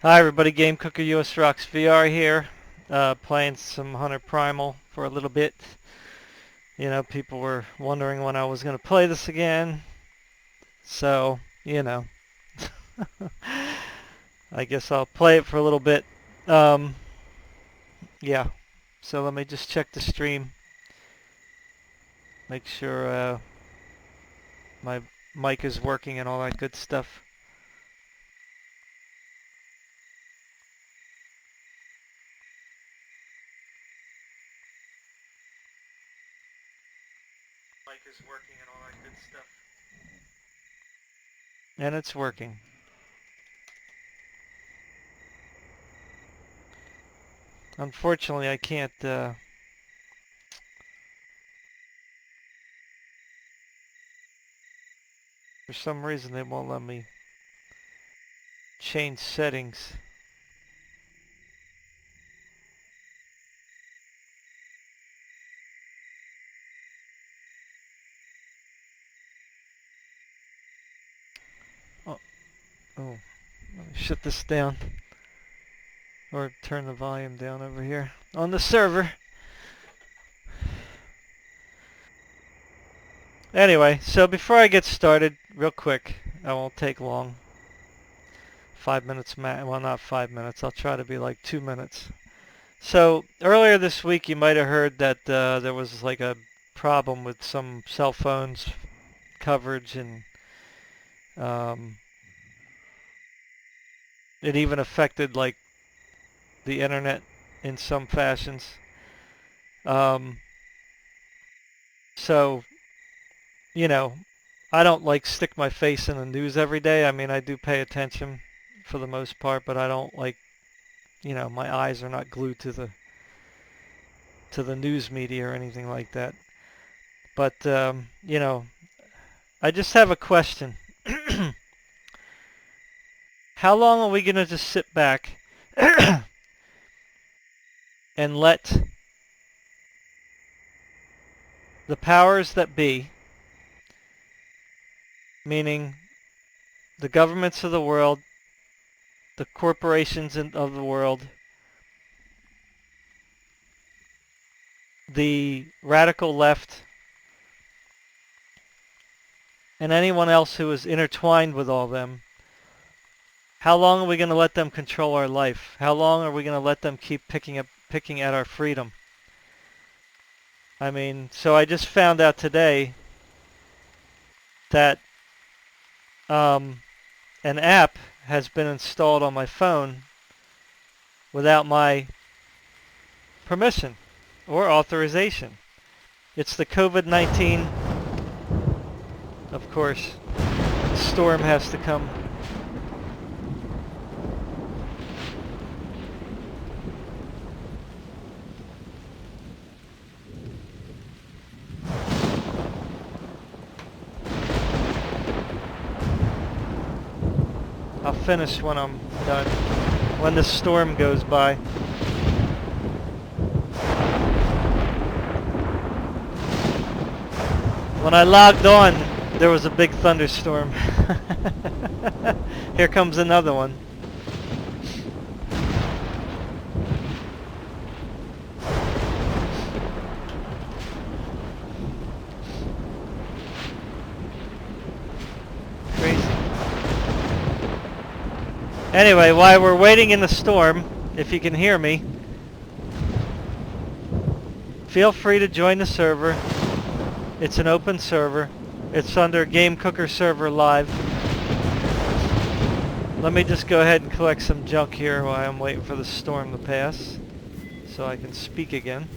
Hi everybody, Game Cooker US Rocks VR here, playing some Hunter Primal for a little bit. You know, people were wondering when I was going to play this again, so, you know, I guess I'll play it for a little bit. Um, yeah, so let me just check the stream, make sure my mic is working and all that good stuff. Mic is working and all that good stuff. And it's working. Unfortunately, I can't, for some reason they won't let me change settings. Oh, oh, let me shut this down. Or turn the volume down over here on the server. Anyway, so before I get started, real quick, I won't take long. 5 minutes, well, not 5 minutes. I'll try to be like 2 minutes. So earlier this week, you might have heard that there was like a problem with some cell phones coverage, and um, it even affected like the internet in some fashions. Um, so, you know, I don't like stick my face in the news every day. I mean, I do pay attention for the most part, but I don't like, you know, my eyes are not glued to the news media or anything like that. But you know, I just have a question. How long are we going to just sit back and let the powers that be, meaning the governments of the world, the corporations of the world, the radical left, and anyone else who is intertwined with all them, how long are we going to let them control our life? How long are we going to let them keep picking at our freedom? I mean, so I just found out today that an app has been installed on my phone without my permission or authorization. It's the COVID-19. Of course, the storm has to come. I'll finish when I'm done, when the storm goes by. When I logged on, there was a big thunderstorm. Here comes another one. Crazy. Anyway, while we're waiting in the storm, if you can hear me, feel free to join the server. It's an open server. It's under Game Cooker Server Live. Let me just go ahead and collect some junk here while I'm waiting for the storm to pass, so I can speak again.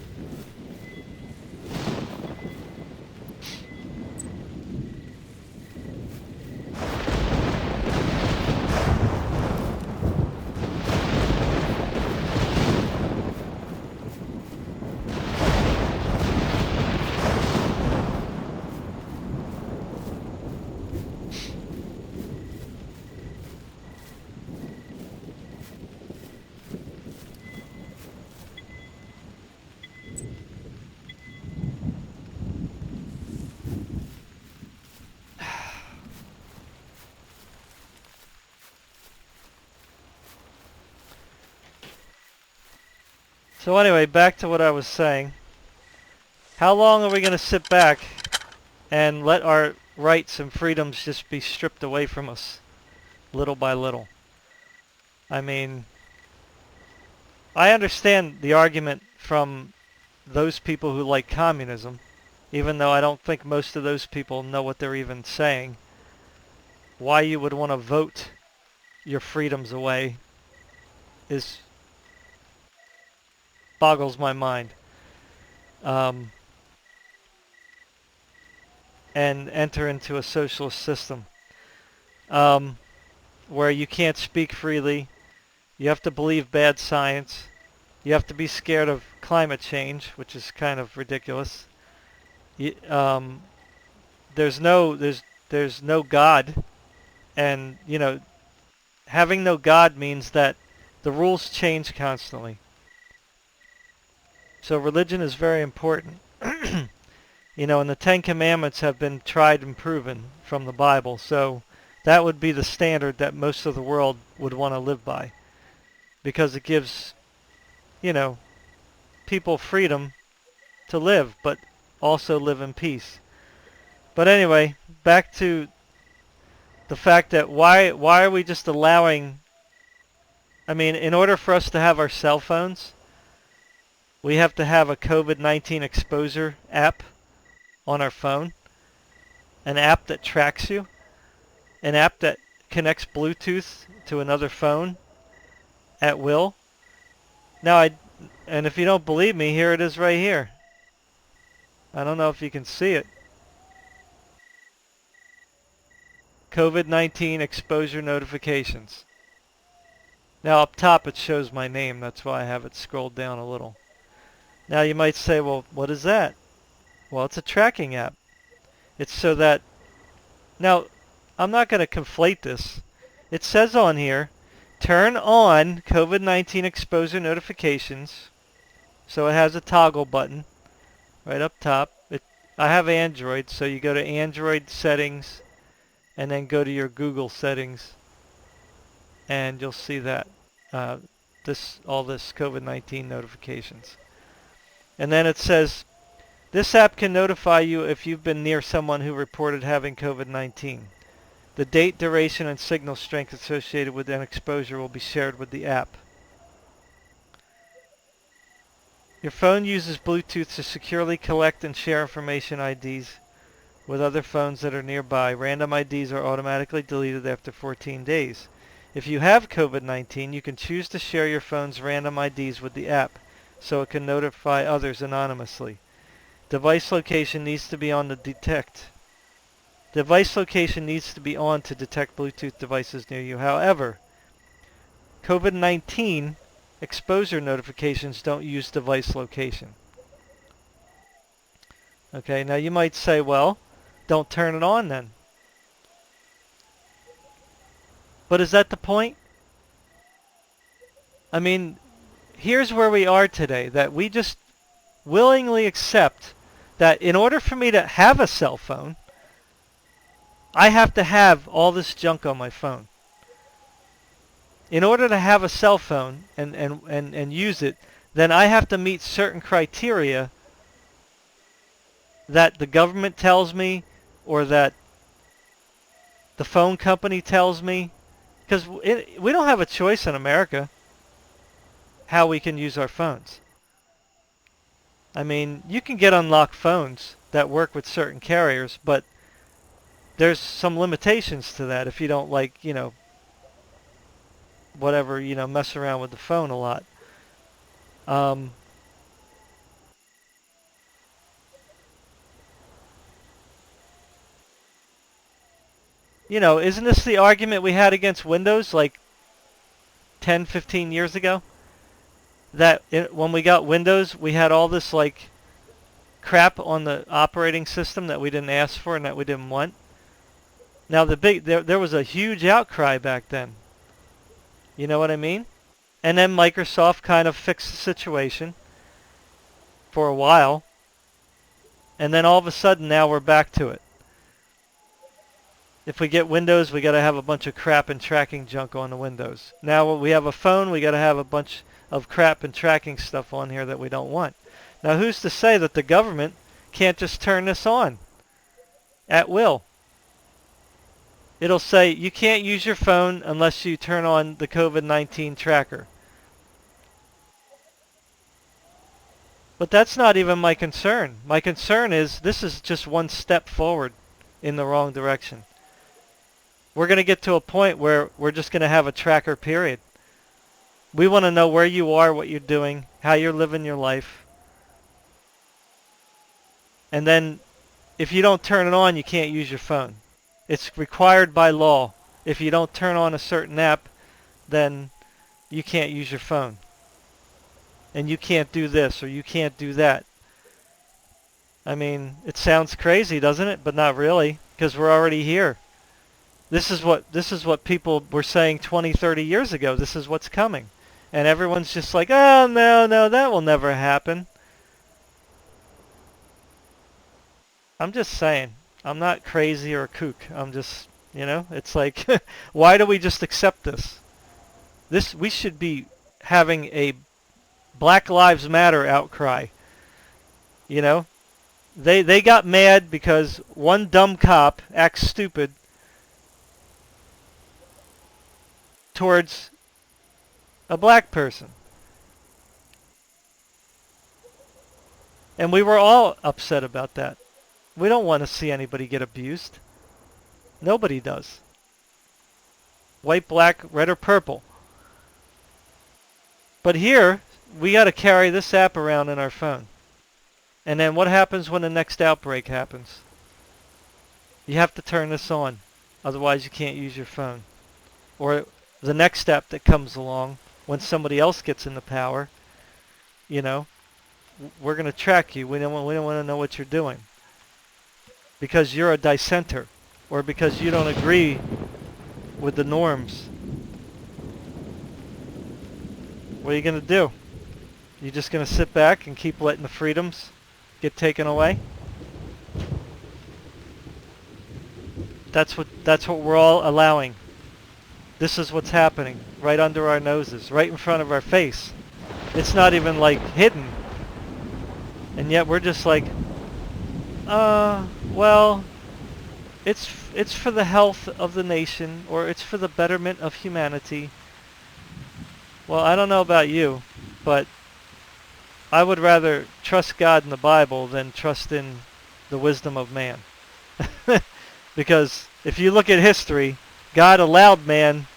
So anyway, back to what I was saying. How long are we going to sit back and let our rights and freedoms just be stripped away from us little by little? I mean, I understand the argument from those people who like communism, even though I don't think most of those people know what they're even saying. Why you would want to vote your freedoms away is boggles my mind. And enter into a socialist system where you can't speak freely, you have to believe bad science, you have to be scared of climate change, which is kind of ridiculous. You, there's no God, and having no God means that the rules change constantly. So religion is very important. And the Ten Commandments have been tried and proven from the Bible. So that would be the standard that most of the world would want to live by. Because it gives, people freedom to live, but also live in peace. But anyway, back to the fact that why are we just allowing, in order for us to have our cell phones, we have to have a COVID-19 exposure app on our phone, an app that tracks you, an app that connects Bluetooth to another phone at will. Now, and if you don't believe me, here it is right here. I don't know if you can see it. COVID-19 exposure notifications. Now up top it shows my name, that's why I have it scrolled down a little. Now you might say, well, what is that? Well, it's a tracking app. It's so that, now I'm not going to conflate this. It says on here, turn on COVID-19 exposure notifications. So it has a toggle button right up top. I have Android, so you go to Android settings and then go to your Google settings and you'll see that all this COVID-19 notifications. And then it says, this app can notify you if you've been near someone who reported having COVID-19. The date, duration, and signal strength associated with an exposure will be shared with the app. Your phone uses Bluetooth to securely collect and share information IDs with other phones that are nearby. Random IDs are automatically deleted after 14 days. If you have COVID-19, you can choose to share your phone's random IDs with the app so it can notify others anonymously. Device location needs to be on to detect Bluetooth devices near you. However, COVID-19 exposure notifications don't use device location. Okay, now you might say, well, don't turn it on then. But is that the point? Here's where we are today, that we just willingly accept that in order for me to have a cell phone, I have to have all this junk on my phone. In order to have a cell phone and use it, then I have to meet certain criteria that the government tells me or that the phone company tells me. Because we don't have a choice in America how we can use our phones. You can get unlocked phones that work with certain carriers, but there's some limitations to that if you don't mess around with the phone a lot. Isn't this the argument we had against Windows like 10, 15 years ago? That when we got Windows, we had all this crap on the operating system that we didn't ask for and that we didn't want. Now there was a huge outcry back then. You know what I mean? And then Microsoft kind of fixed the situation for a while. And then all of a sudden now we're back to it. If we get Windows, we got to have a bunch of crap and tracking junk on the Windows. Now when we have a phone, we got to have a bunch of crap and tracking stuff on here that we don't want. Now who's to say that the government can't just turn this on at will? It'll say you can't use your phone unless you turn on the COVID-19 tracker. But that's not even my concern. My concern is this is just one step forward in the wrong direction. We're going to get to a point where we're just going to have a tracker, period. We want to know where you are, what you're doing, how you're living your life. And then if you don't turn it on, you can't use your phone. It's required by law. If you don't turn on a certain app, then you can't use your phone. And you can't do this or you can't do that. I mean, it sounds crazy, doesn't it? But not really, because we're already here. This is what people were saying 20, 30 years ago. This is what's coming. And everyone's just like, oh, no, that will never happen. I'm just saying. I'm not crazy or a kook. I'm just, it's like, why do we just accept this? We should be having a Black Lives Matter outcry. They got mad because one dumb cop acts stupid towards a black person. And we were all upset about that. We don't want to see anybody get abused. Nobody does. White, black, red, or purple. But here, we got to carry this app around in our phone. And then what happens when the next outbreak happens? You have to turn this on. Otherwise, you can't use your phone. Or the next step that comes along when somebody else gets into power, we're going to track you. We don't want to know what you're doing. Because you're a dissenter. Or because you don't agree with the norms. What are you going to do? You just going to sit back and keep letting the freedoms get taken away? That's what we're all allowing. This is what's happening right under our noses, right in front of our face. It's not even like hidden. And yet we're just like, well, it's for the health of the nation, or it's for the betterment of humanity. Well, I don't know about you, but I would rather trust God in the Bible than trust in the wisdom of man. Because if you look at history, God allowed man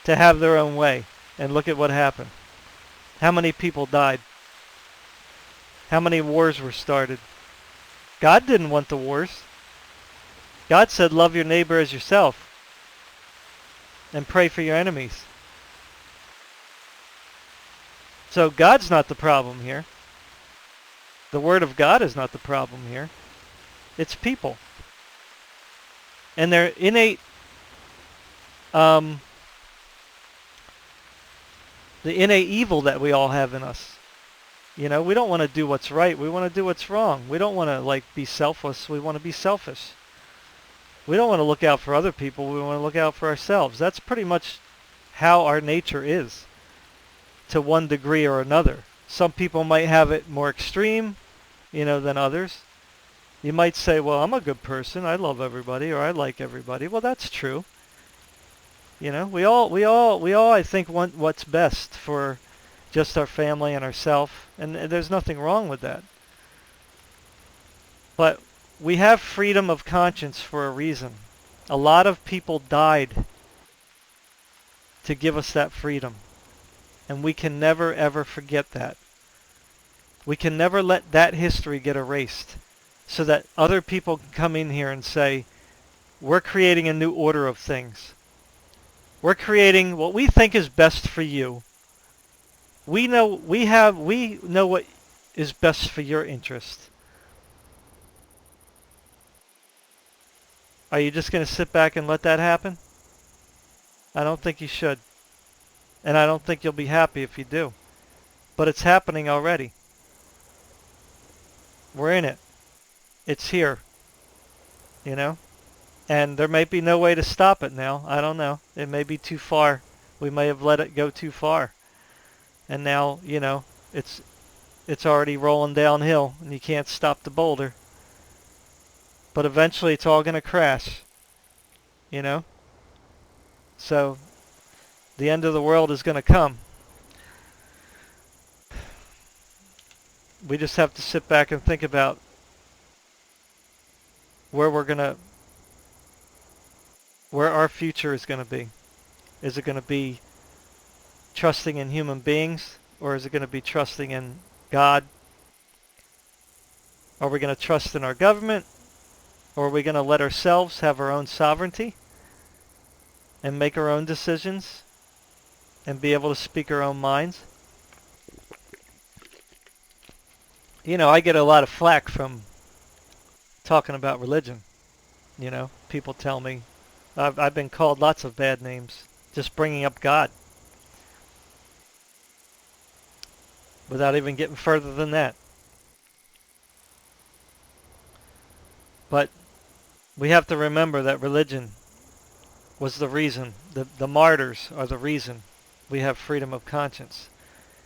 to have their own way. And look at what happened. How many people died? How many wars were started? God didn't want the wars. God said, love your neighbor as yourself. And pray for your enemies. So God's not the problem here. The Word of God is not the problem here. It's people. And their innate, the innate evil that we all have in us. We don't want to do what's right. We want to do what's wrong. We don't want to be selfless. We want to be selfish. We don't want to look out for other people. We want to look out for ourselves. That's pretty much how our nature is, to one degree or another. Some people might have it more extreme, than others. You might say, well, I'm a good person. I love everybody, or I like everybody. Well, that's true. We all, I think, want what's best for just our family and ourselves, and there's nothing wrong with that. But we have freedom of conscience for a reason. A lot of people died to give us that freedom, and we can never, ever forget that. We can never let that history get erased so that other people can come in here and say, we're creating a new order of things. We're creating what we think is best for you. We know what is best for your interest. Are you just going to sit back and let that happen? I don't think you should. And I don't think you'll be happy if you do. But it's happening already. We're in it. It's here. And there may be no way to stop it now. I don't know. It may be too far. We may have let it go too far. And now, you know, it's already rolling downhill and you can't stop the boulder. But eventually it's all going to crash, you know? So the end of the world is going to come. We just have to sit back and think about where our future is going to be. Is it going to be trusting in human beings, or is it going to be trusting in God? Are we going to trust in our government, or are we going to let ourselves have our own sovereignty and make our own decisions and be able to speak our own minds? You know, I get a lot of flack from talking about religion. You know, people tell me I've been called lots of bad names just bringing up God without even getting further than that. But we have to remember that religion was the reason, the martyrs are the reason we have freedom of conscience,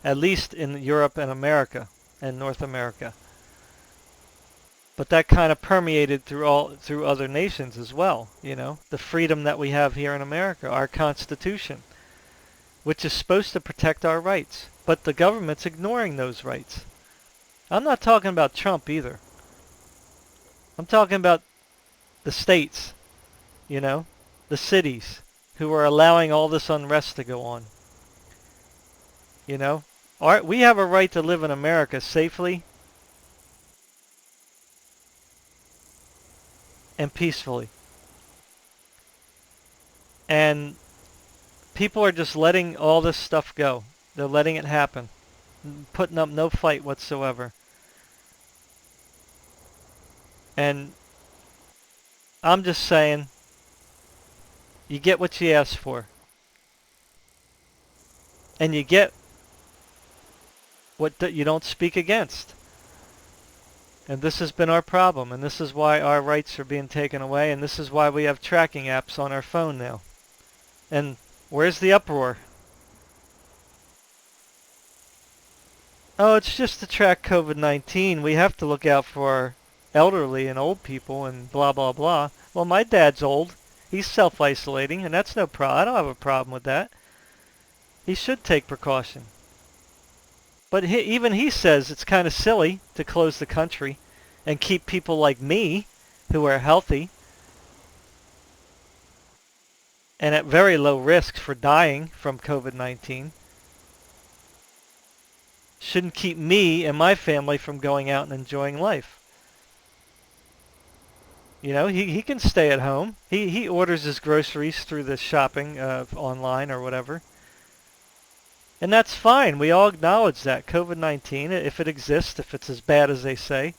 at least in Europe and America and North America. But that kind of permeated through other nations as well, you know, the freedom that we have here in America, our Constitution, which is supposed to protect our rights. But the government's ignoring those rights. I'm not talking about Trump either. I'm talking about the states, you know, the cities who are allowing all this unrest to go on. You know, we have a right to live in America safely and peacefully. And people are just letting all this stuff go. They're letting it happen, putting up no fight whatsoever. And I'm just saying, you get what you ask for. And you get what you don't speak against. And this has been our problem, and this is why our rights are being taken away, and this is why we have tracking apps on our phone now. And where's the uproar? Oh, it's just to track COVID-19. We have to look out for our elderly and old people and blah, blah, blah. Well, my dad's old. He's self-isolating, and that's no problem. I don't have a problem with that. He should take precaution. But even he says it's kind of silly to close the country and keep people like me, who are healthy and at very low risk for dying from COVID-19, shouldn't keep me and my family from going out and enjoying life. You know, he can stay at home. He orders his groceries through the shopping online or whatever. And that's fine. We all acknowledge that. COVID-19, if it exists, if it's as bad as they say,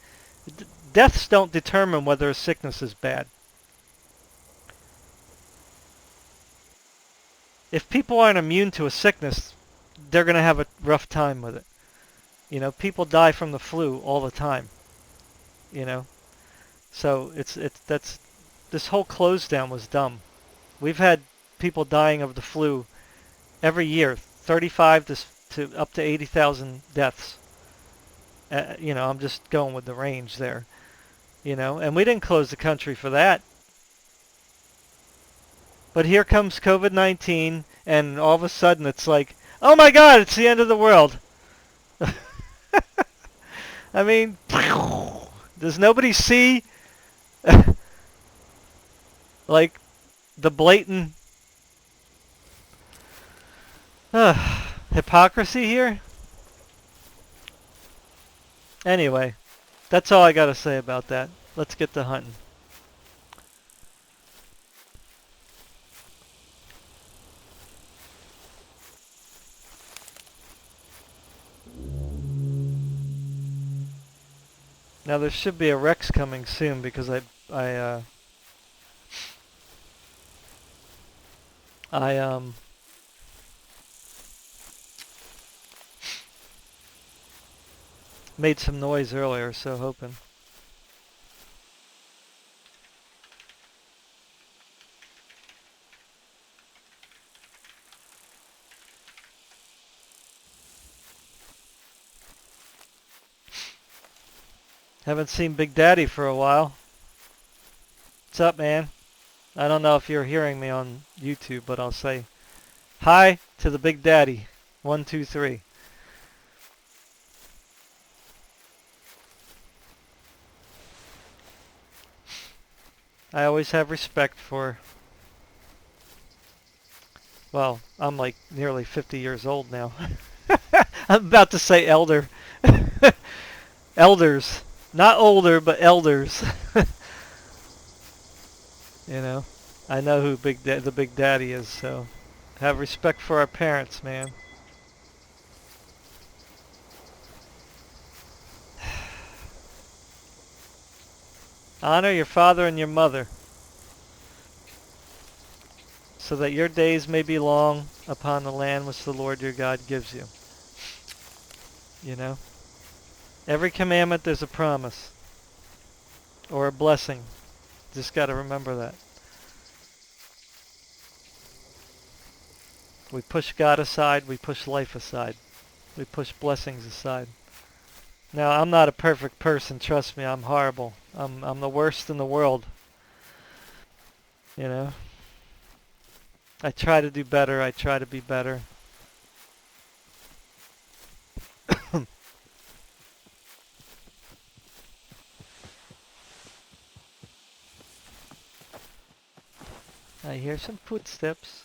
deaths don't determine whether a sickness is bad. If people aren't immune to a sickness, they're going to have a rough time with it. You know, people die from the flu all the time. You know, so this whole close down was dumb. We've had people dying of the flu every year, 35 to up to 80,000 deaths. You know, I'm just going with the range there. You know, and we didn't close the country for that. But here comes COVID-19, and all of a sudden it's like, oh my God, it's the end of the world. I mean, does nobody see like the blatant hypocrisy here? Anyway, that's all I got to say about that. Let's get to hunting. Now there should be a Rex coming soon because I made some noise earlier, so hoping. Haven't seen Big Daddy for a while. What's up, man? I don't know if you're hearing me on YouTube, but I'll say hi to the Big Daddy. 1, 2, 3. I always have respect for, well, I'm like nearly 50 years old now. I'm about to say elder. Elders. Not older, but elders. You know, I know who the Big Daddy is, so have respect for our parents, man. Honor your father and your mother, so that your days may be long upon the land which the Lord your God gives you. You know, every commandment there's a promise or a blessing. Just got to remember that. We push God aside, we push life aside, we push blessings aside. Now, I'm not a perfect person, trust me, I'm horrible. I'm the worst in the world, you know. I try to do better, I try to be better. I hear some footsteps.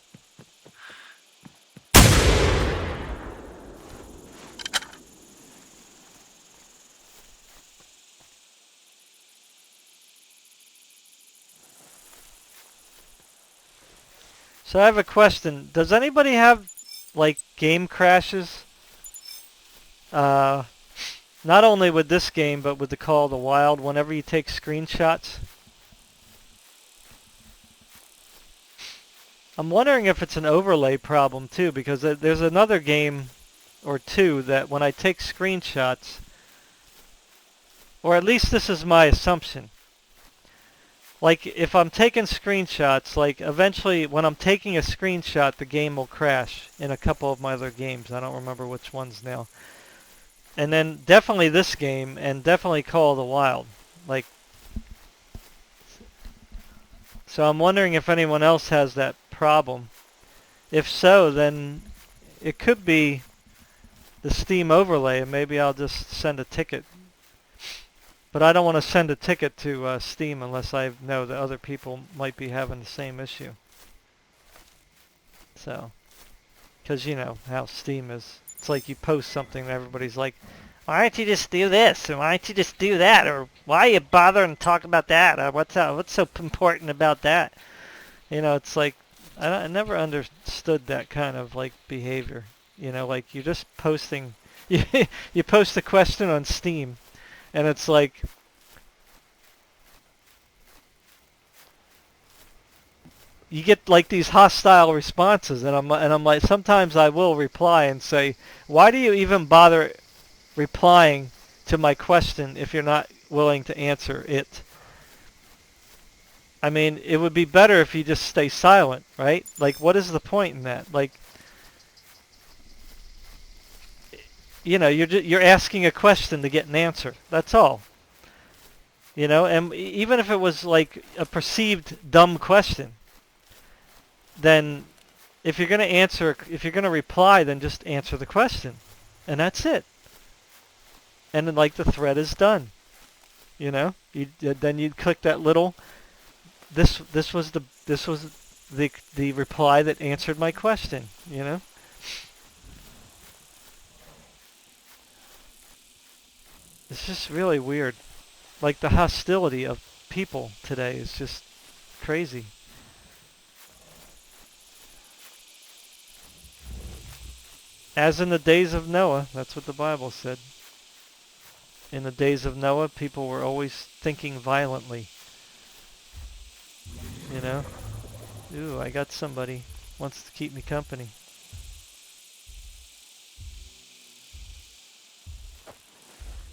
So I have a question. Does anybody have, like, game crashes? Not only with this game, but with the Call of the Wild, whenever you take screenshots? I'm wondering if it's an overlay problem, too, because there's another game or two that when I take screenshots, or at least this is my assumption, like, if I'm taking screenshots, like, eventually, when I'm taking a screenshot, the game will crash in a couple of my other games. I don't remember which ones now. And then definitely this game, and definitely Call of the Wild. Like, so I'm wondering if anyone else has that problem. If so, then it could be the Steam overlay, and maybe I'll just send a ticket. But I don't want to send a ticket to Steam unless I know that other people might be having the same issue. So, because you know how Steam is. It's like you post something and everybody's like, why don't you just do this? Or why don't you just do that? Or why are you bothering to talk about that? Or what's so important about that? You know, it's like, I never understood that kind of like behavior. You know, like you're just posting, you post a question on Steam and it's like, you get like these hostile responses, and I'm like, sometimes I will reply and say, why do you even bother replying to my question if you're not willing to answer it? I mean, it would be better if you just stay silent, right? Like, what is the point in that? Like, you know, you're asking a question to get an answer. That's all. You know, and even if it was like a perceived dumb question, then if you're going to answer, if you're going to reply, then just answer the question. And that's it. And then like the thread is done. You know? Then you click that little this was the reply that answered my question, you know? It's just really weird. Like the hostility of people today is just crazy. As in the days of Noah, that's what the Bible said. In the days of Noah, people were always thinking violently. You know? Ooh, I got somebody wants to keep me company.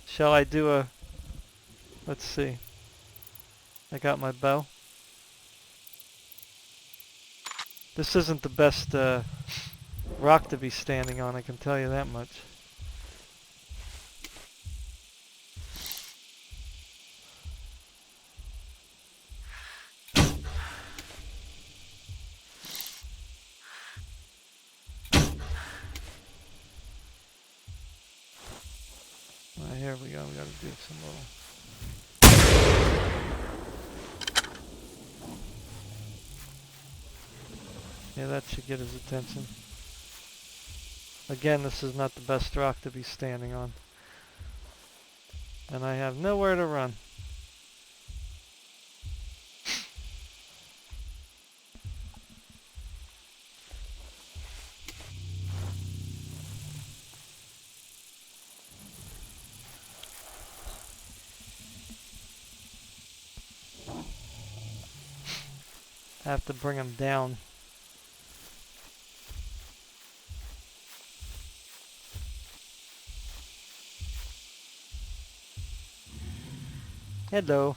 Shall I do a... Let's see. I got my bow. This isn't the best rock to be standing on, I can tell you that much. we go. We gotta do some little. Yeah, that should get his attention. Again, this is not the best rock to be standing on. And I have nowhere to run. I have to bring him down. Hello.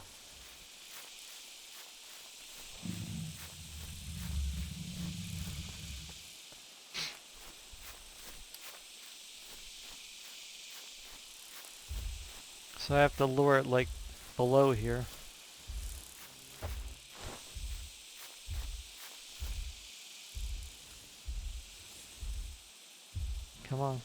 So I have to lure it like below here. Come on.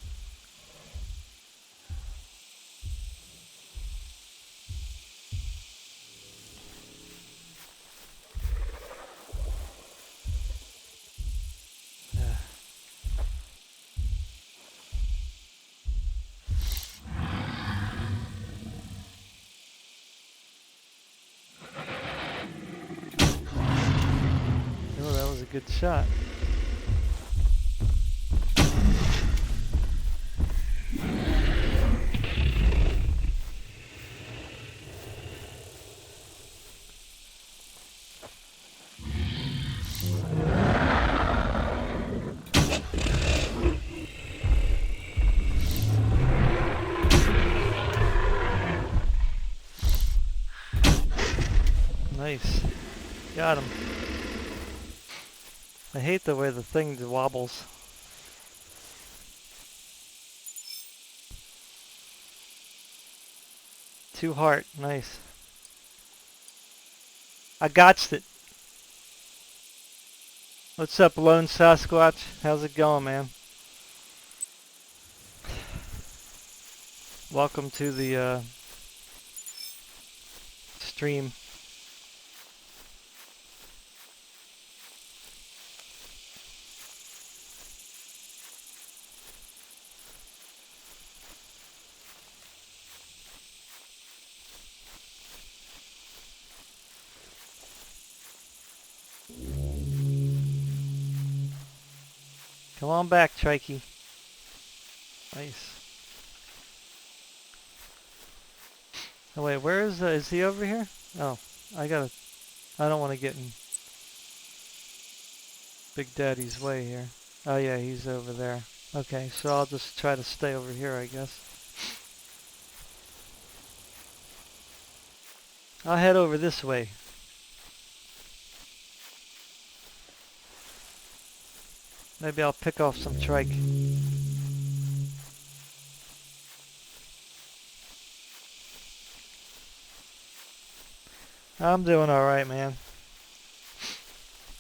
Oh, that was a good shot. Nice. Got him. I hate the way the thing wobbles. Two heart. Nice. I gotched it. What's up, Lone Sasquatch? How's it going, man? Welcome to the stream. Come on back, Trikey. Nice. Oh wait, where is he over here? Oh, I don't want to get in Big Daddy's way here. Oh yeah, he's over there. Okay, so I'll just try to stay over here, I guess. I'll head over this way. Maybe I'll pick off some trike. I'm doing alright, man.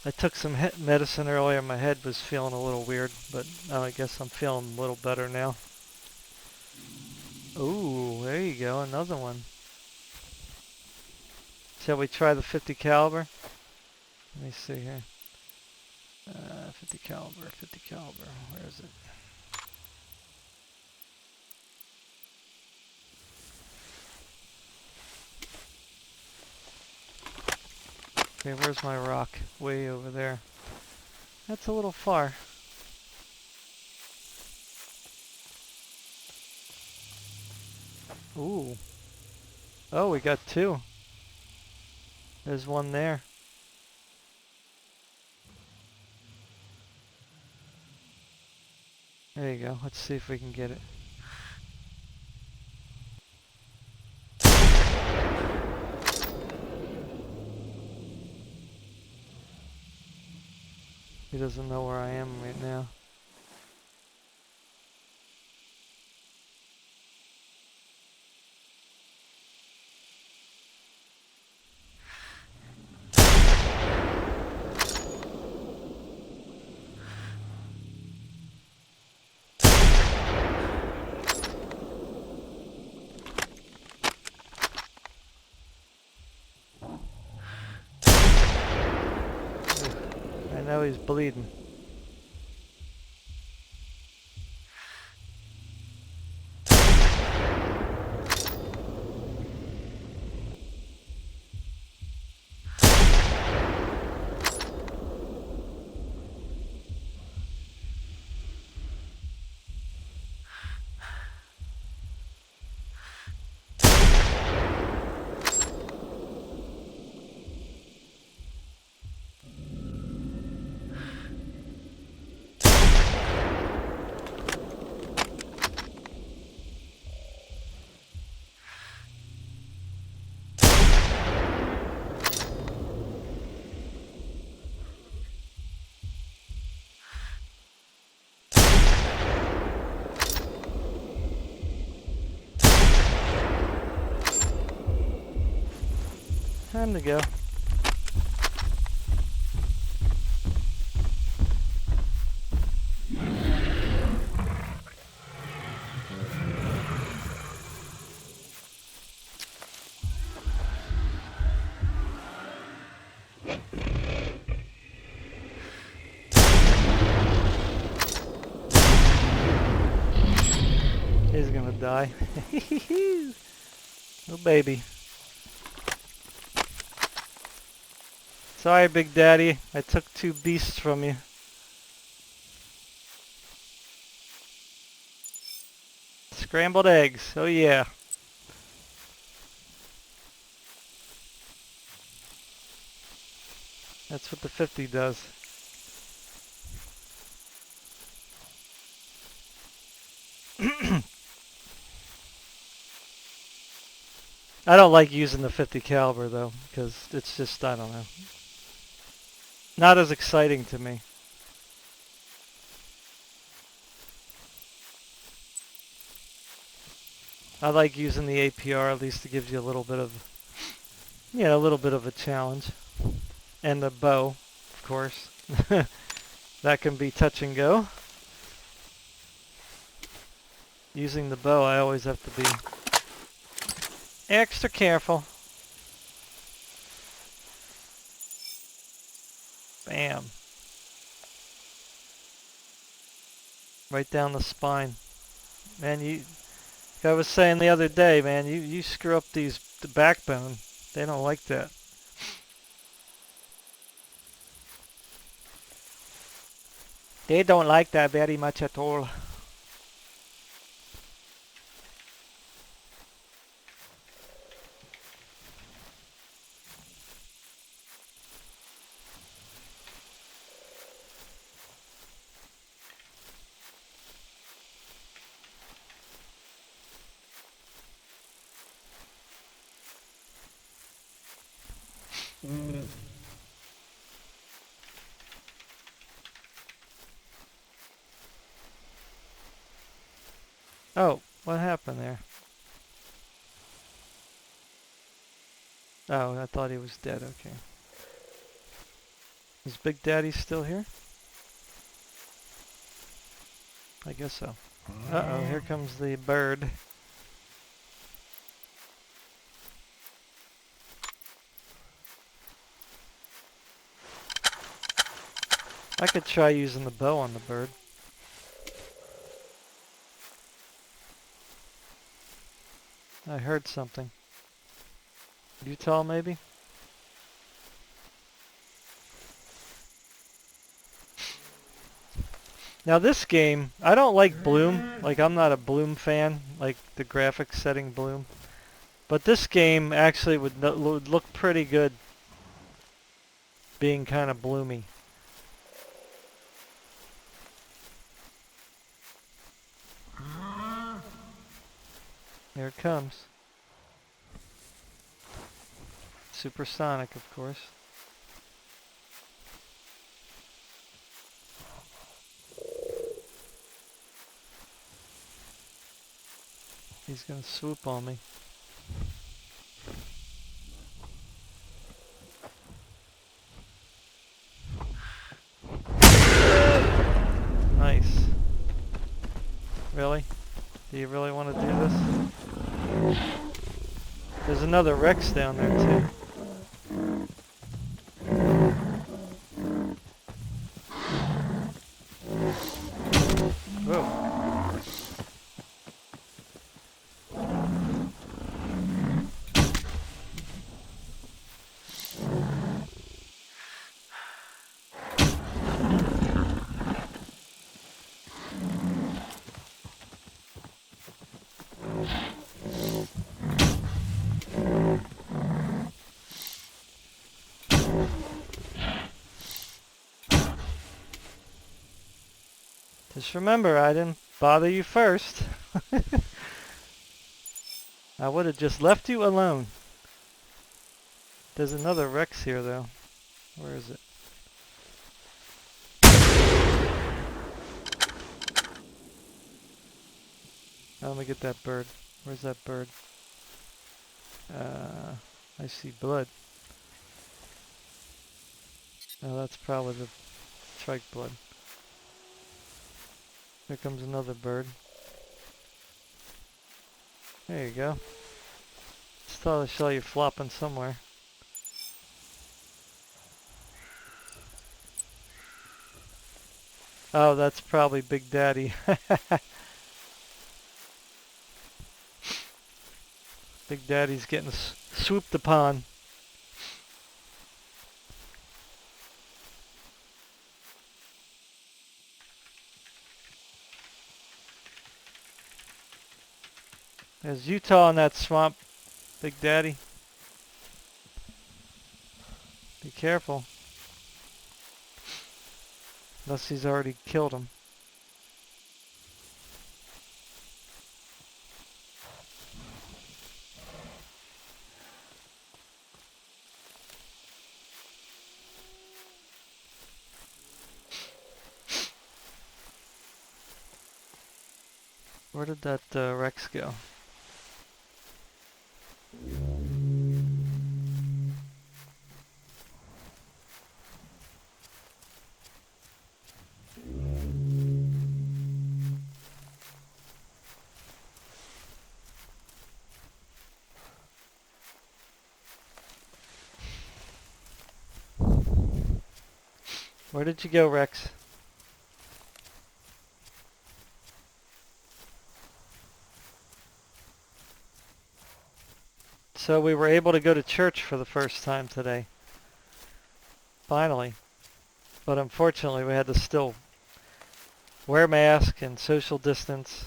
I took some medicine earlier. My head was feeling a little weird, but I guess I'm feeling a little better now. Ooh, there you go, another one. Shall we try the 50 caliber? Let me see here. 50 caliber, 50 caliber. Where is it? Okay, where's my rock? Way over there. That's a little far. Ooh. Oh, we got two. There's one there. There you go. Let's see if we can get it. He doesn't know where I am right now. know he's bleeding. Time to go. He's gonna die. Oh baby. Sorry, Big Daddy. I took 2 beasts from you. Scrambled eggs. Oh yeah. That's what the 50 does. I don't like using the 50 caliber though, because it's just, I don't know. Not as exciting to me. I like using the APR, at least it gives you a little bit of, a little bit of a challenge. And the bow, of course. That can be touch and go. Using the bow, I always have to be extra careful. Bam. Right down the spine. Man, like I was saying the other day, man, you screw up the backbone. They don't like that. They don't like that very much at all. Oh, what happened there? Oh, I thought he was dead. Okay. Is Big Daddy still here? I guess so. Uh-oh, here comes the bird. I could try using the bow on the bird. I heard something. You tell maybe? Now this game, I don't like bloom. Like I'm not a bloom fan, like the graphics setting bloom. But this game actually would look pretty good being kind of bloomy. Here it comes. Supersonic, of course. He's gonna swoop on me. Nice. Really? Do you really want to do this? There's another Rex down there too. Just remember, I didn't bother you first. I would have just left you alone. There's another Rex here, though. Where is it? Oh, let me get that bird. Where's that bird? I see blood. Oh, that's probably the trike blood. Here comes another bird. There you go. Just thought I saw you flopping somewhere. Oh, that's probably Big Daddy. Big Daddy's getting swooped upon. There's Utah in that swamp, Big Daddy. Be careful. Unless he's already killed him. Where did that Rex go? Where did you go, Rex? So we were able to go to church for the first time today. Finally. But unfortunately we had to still wear masks and social distance.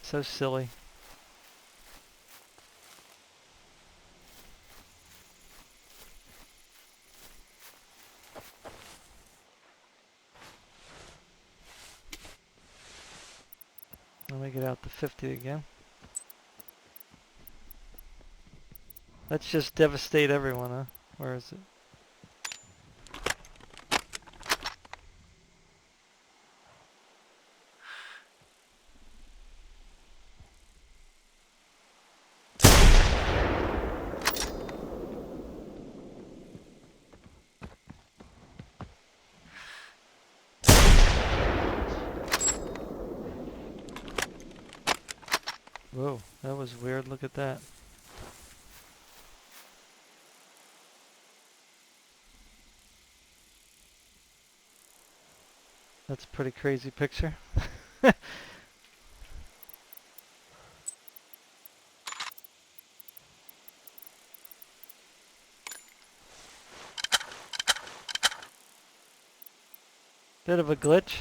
So silly. Let me get out to 50 again. Let's just devastate everyone, huh? Where is it? Whoa, that was weird. Look at that. That's a pretty crazy picture. Bit of a glitch.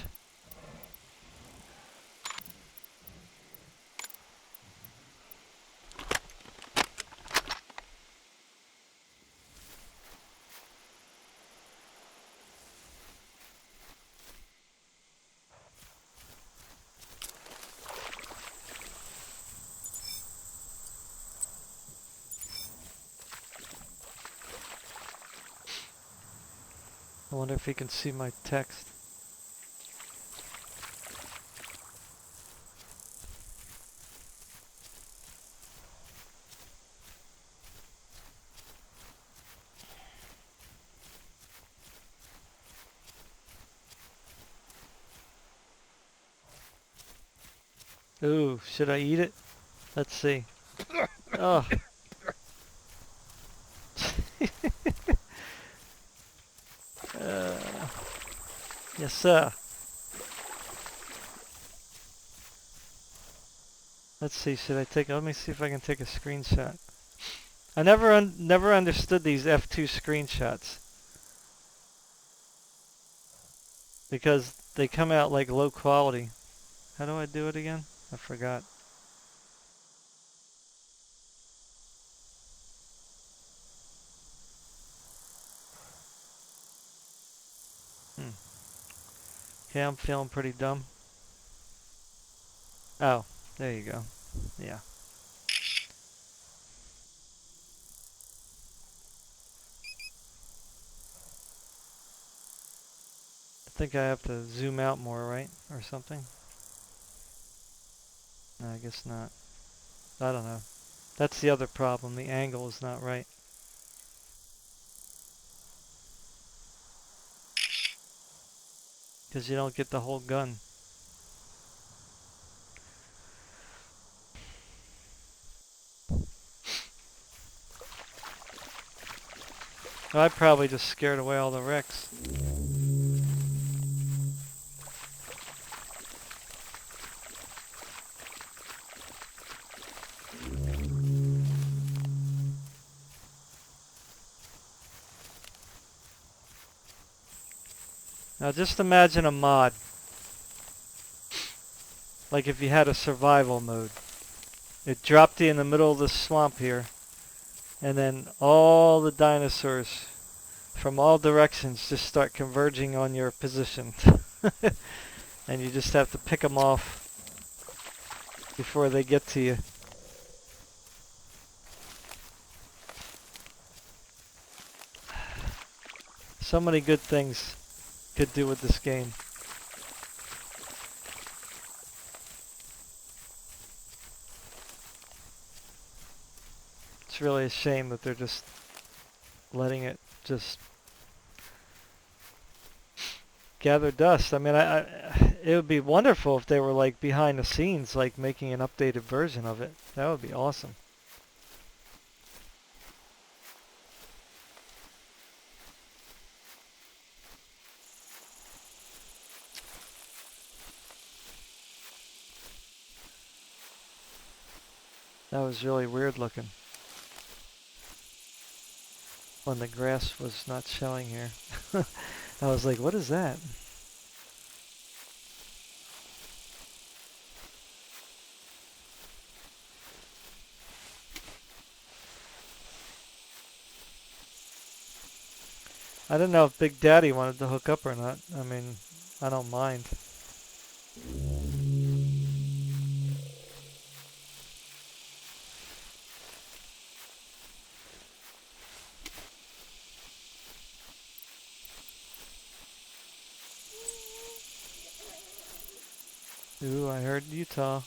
I wonder if he can see my text. Ooh, should I eat it? Let's see. Oh. uh, yes, sir. Let's see. Should I take? Let me see if I can take a screenshot. I never understood these F2 screenshots because they come out like low quality. How do I do it again? I forgot. Okay, I'm feeling pretty dumb. Oh, there you go. Yeah. I think I have to zoom out more, right? Or something? No, I guess not. I don't know. That's the other problem. The angle is not right. Because you don't get the whole gun. I probably just scared away all the wrecks. Now just imagine a mod. Like if you had a survival mode. It dropped you in the middle of the swamp here. And then all the dinosaurs from all directions just start converging on your position. And you just have to pick them off before they get to you. So many good things could do with this game. It's really a shame that they're just letting it just gather dust. I mean, it would be wonderful if they were like behind the scenes, like making an updated version of it. That would be awesome. That was really weird looking when the grass was not showing here. I was like, what is that? I didn't know if Big Daddy wanted to hook up or not. I mean, I don't mind. Ooh, I heard Utah.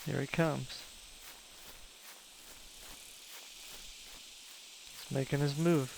Here he comes. He's making his move.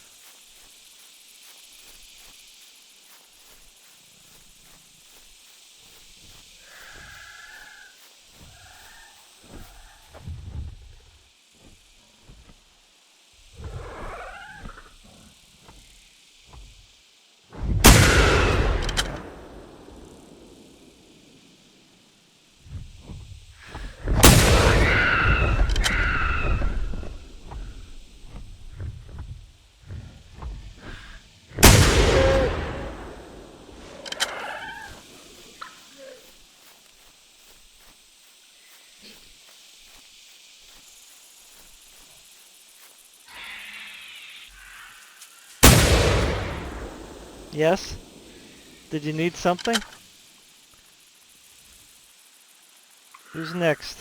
Yes? Did you need something? Who's next?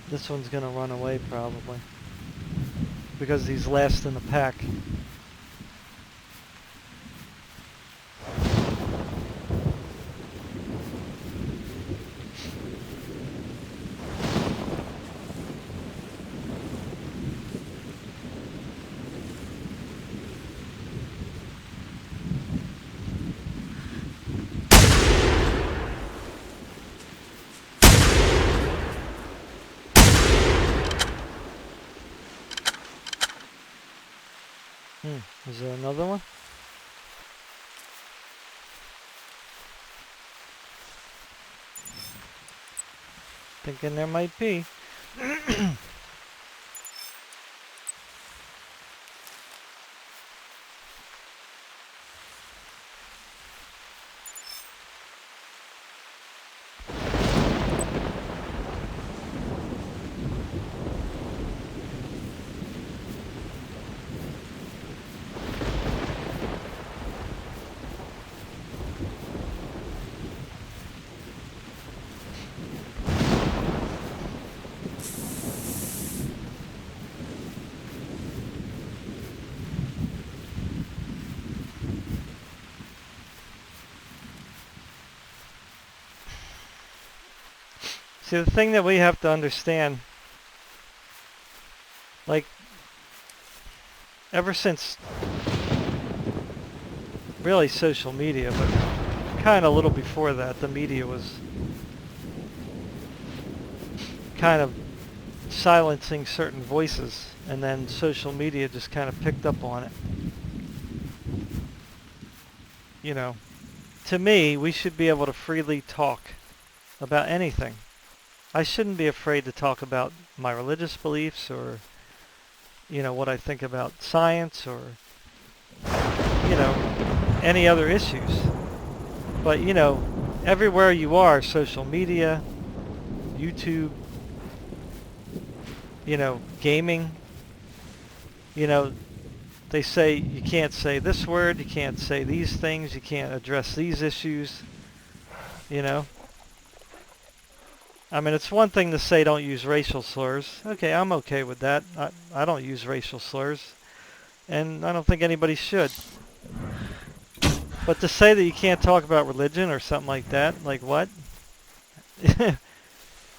This one's gonna run away probably. because he's last in the pack. Is there another one? Thinking there might be. See, the thing that we have to understand, like, ever since really social media, but kind of a little before that, the media was kind of silencing certain voices, and then social media just kind of picked up on it. You know, to me, we should be able to freely talk about anything. I shouldn't be afraid to talk about my religious beliefs or, you know, what I think about science or, you know, any other issues. But, you know, everywhere you are, social media, YouTube, you know, gaming, you know, they say you can't say this word, you can't say these things, you can't address these issues, you know. I mean, it's one thing to say don't use racial slurs. Okay, I'm okay with that. I don't use racial slurs, and I don't think anybody should. But to say that you can't talk about religion or something like that, like what?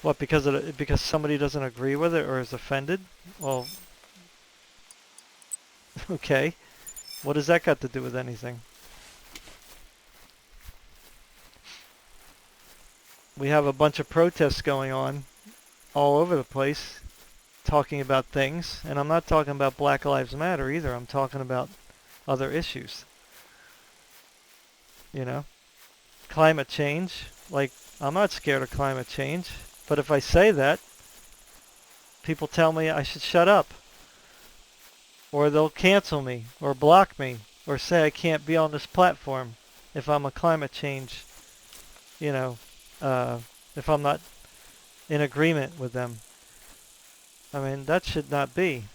What, because somebody doesn't agree with it or is offended? Well, okay. What does that got to do with anything? We have a bunch of protests going on all over the place talking about things, and I'm not talking about Black Lives Matter either. I'm talking about other issues. You know, climate change. Like, I'm not scared of climate change, but if I say that, people tell me I should shut up, or they'll cancel me, or block me, or say I can't be on this platform if I'm a climate change, you know, if I'm not in agreement with them. I mean, that should not be.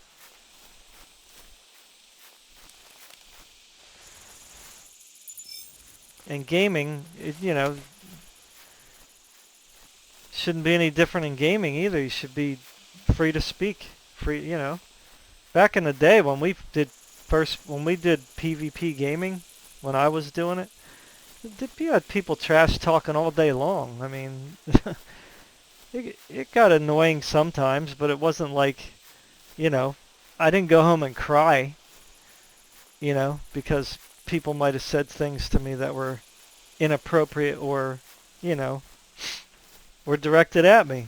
And gaming, you know, shouldn't be any different in gaming either. You should be free to speak. Free, you know. Back in the day when we did PvP gaming, when I was doing it, you had people trash talking all day long. I mean, it got annoying sometimes, but it wasn't like, you know, I didn't go home and cry, you know, because people might have said things to me that were inappropriate or, you know, were directed at me.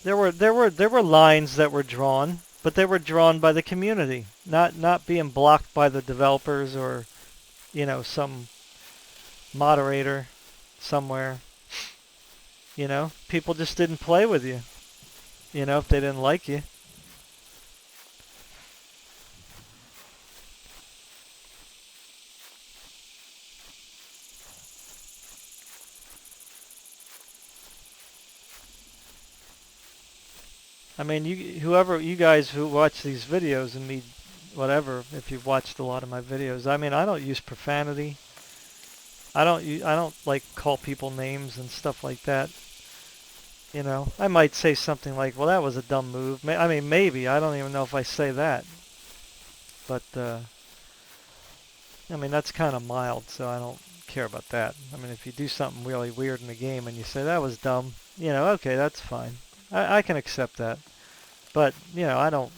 There were lines that were drawn, but they were drawn by the community, not being blocked by the developers or, you know, some moderator somewhere. You know, people just didn't play with you, you know, if they didn't like you. I mean, you guys who watch these videos and me, whatever, if you've watched a lot of my videos, I mean, I don't use profanity. I don't like call people names and stuff like that. You know, I might say something like, well, that was a dumb move. I mean, maybe. I don't even know if I say that. But, I mean, that's kind of mild, so I don't care about that. I mean, if you do something really weird in the game and you say, that was dumb, you know, okay, that's fine. I can accept that. But, you know,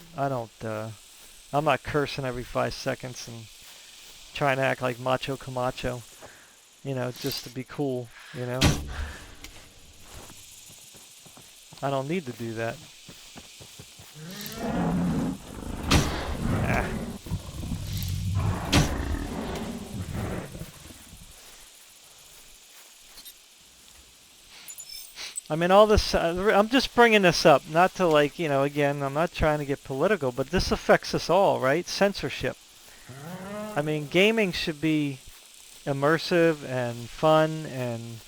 I'm not cursing every 5 seconds and trying to act like Macho Camacho, you know, just to be cool, you know. I don't need to do that. Ah. I mean, all this, I'm just bringing this up, not to like, you know, again, I'm not trying to get political, but this affects us all, right? Censorship. I mean, gaming should be immersive and fun and,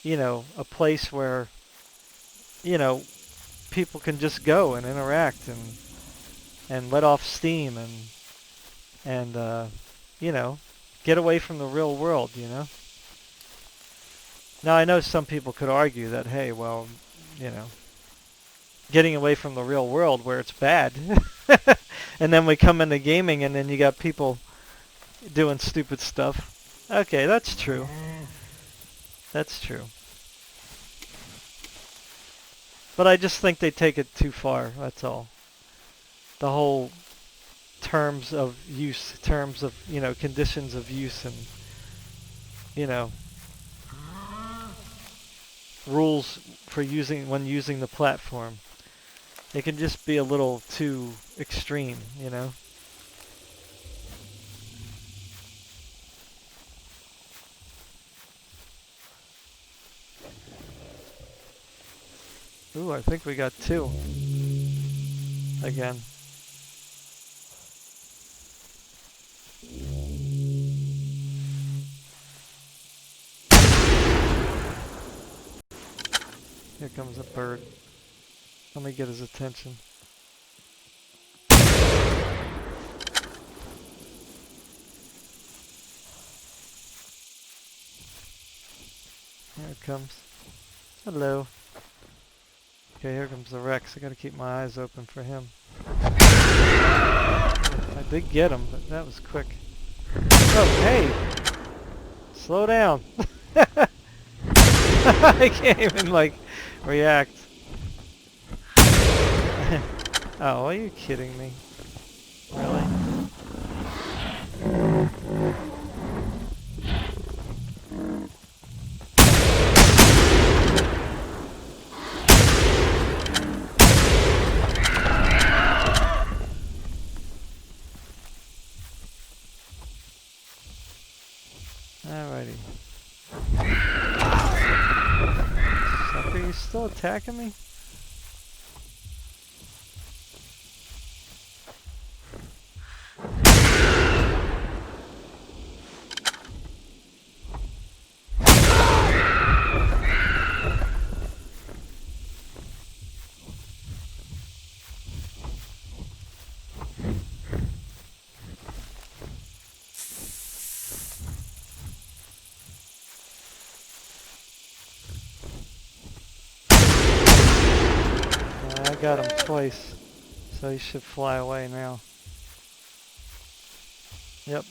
you know, a place where, you know, people can just go and interact and let off steam and you know, get away from the real world, you know. Now, I know some people could argue that, hey, well, you know, getting away from the real world where it's bad. And then we come into gaming and then you got people doing stupid stuff. Okay, that's true. That's true. But I just think they take it too far, that's all. The whole terms of use, terms of, you know, conditions of use and, you know, rules for when using the platform. It can just be a little too extreme, you know. Ooh, I think we got 2 again. Here comes a bird. Let me get his attention. Here it comes. Hello. Okay, here comes the Rex. I gotta keep my eyes open for him. I did get him, but that was quick. Oh, hey! Slow down. I can't even, like, react. Oh, are you kidding me? Really? Alrighty. Sucker, you still attacking me? I got him twice, so he should fly away now. Yep.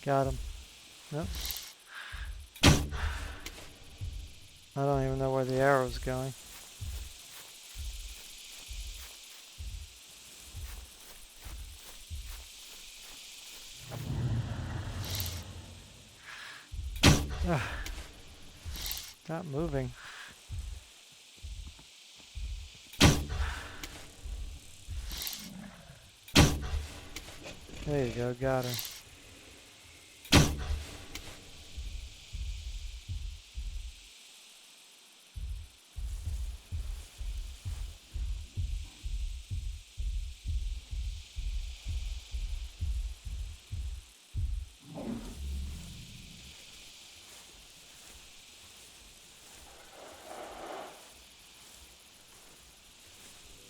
Got him. Yep. I don't even know where the arrow's going. Not moving. There you go, got her.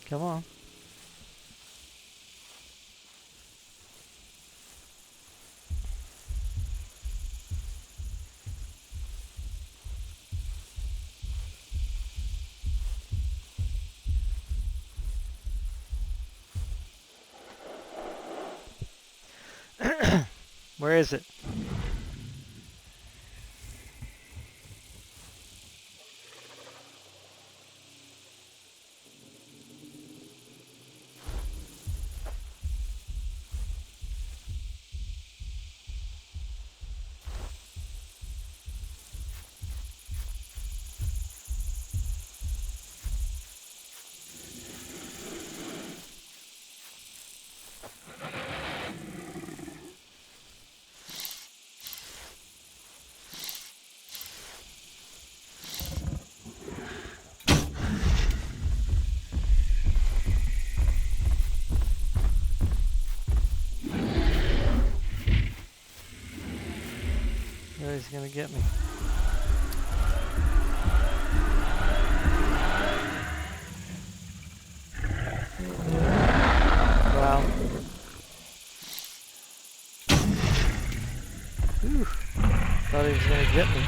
Come on. Where is it? Oh, he's gonna get me. Wow. Whew. Thought he was gonna get me.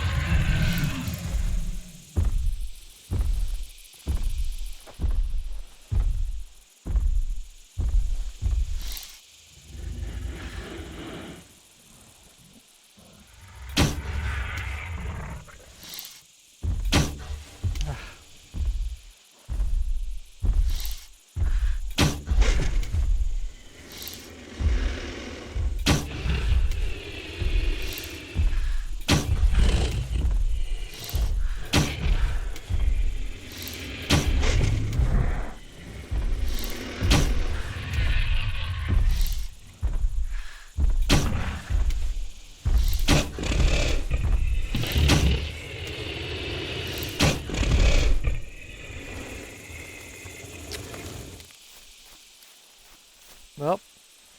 Well,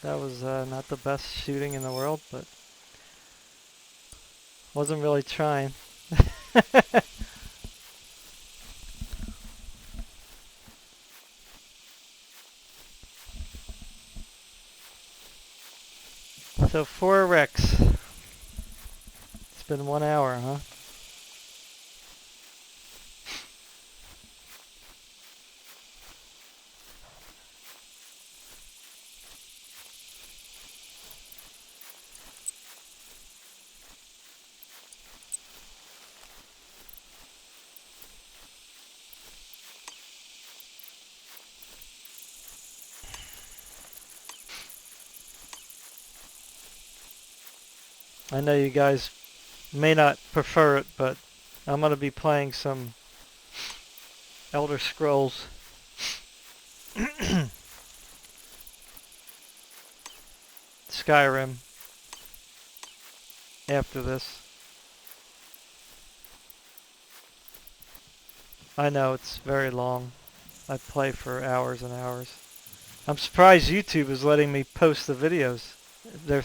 that was not the best shooting in the world, but wasn't really trying. So 4 wrecks. It's been 1 hour, huh? I know you guys may not prefer it, but I'm going to be playing some Elder Scrolls. Skyrim after this. I know it's very long. I play for hours and hours. I'm surprised YouTube is letting me post the videos. They're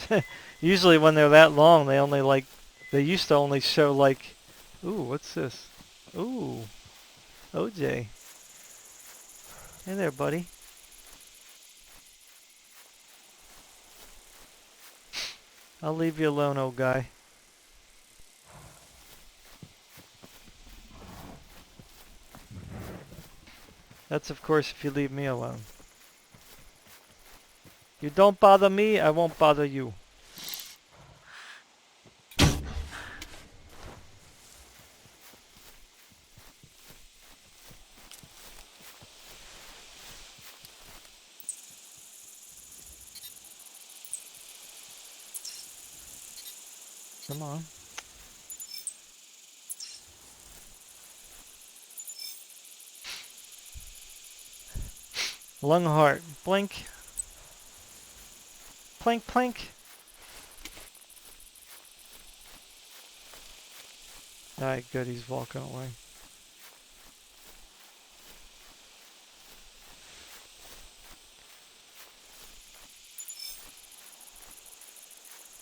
usually when they're that long, they used to only show like, ooh, what's this? Ooh, OJ. Hey there, buddy. I'll leave you alone, old guy. That's of course if you leave me alone. You don't bother me, I won't bother you. Come on. Lung heart. Blink. Plink, plink. Alright, good, he's walking away.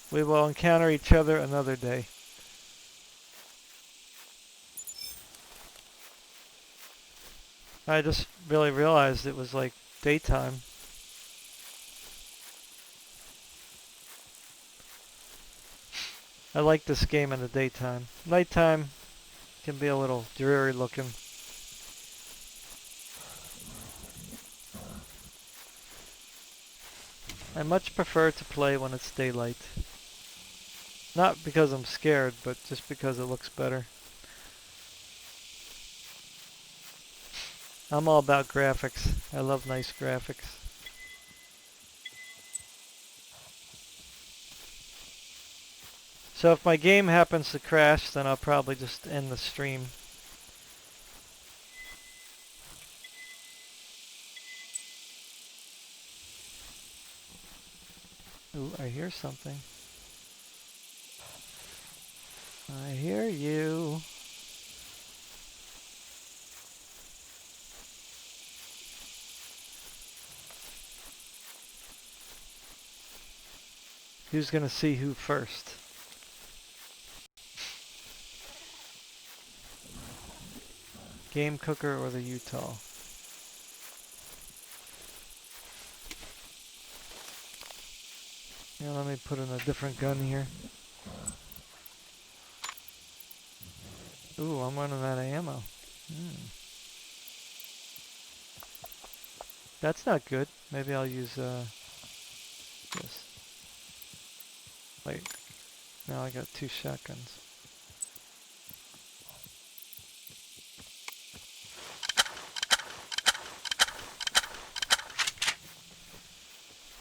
We will encounter each other another day. I just really realized it was like daytime. I like this game in the daytime. Nighttime can be a little dreary looking. I much prefer to play when it's daylight. Not because I'm scared, but just because it looks better. I'm all about graphics. I love nice graphics. So if my game happens to crash, then I'll probably just end the stream. Ooh, I hear something. I hear you. Who's gonna see who first? Game Cooker or the Utah? Yeah, let me put in a different gun here. Ooh, I'm running out of ammo. That's not good. Maybe I'll use this. Wait, now I got 2 shotguns.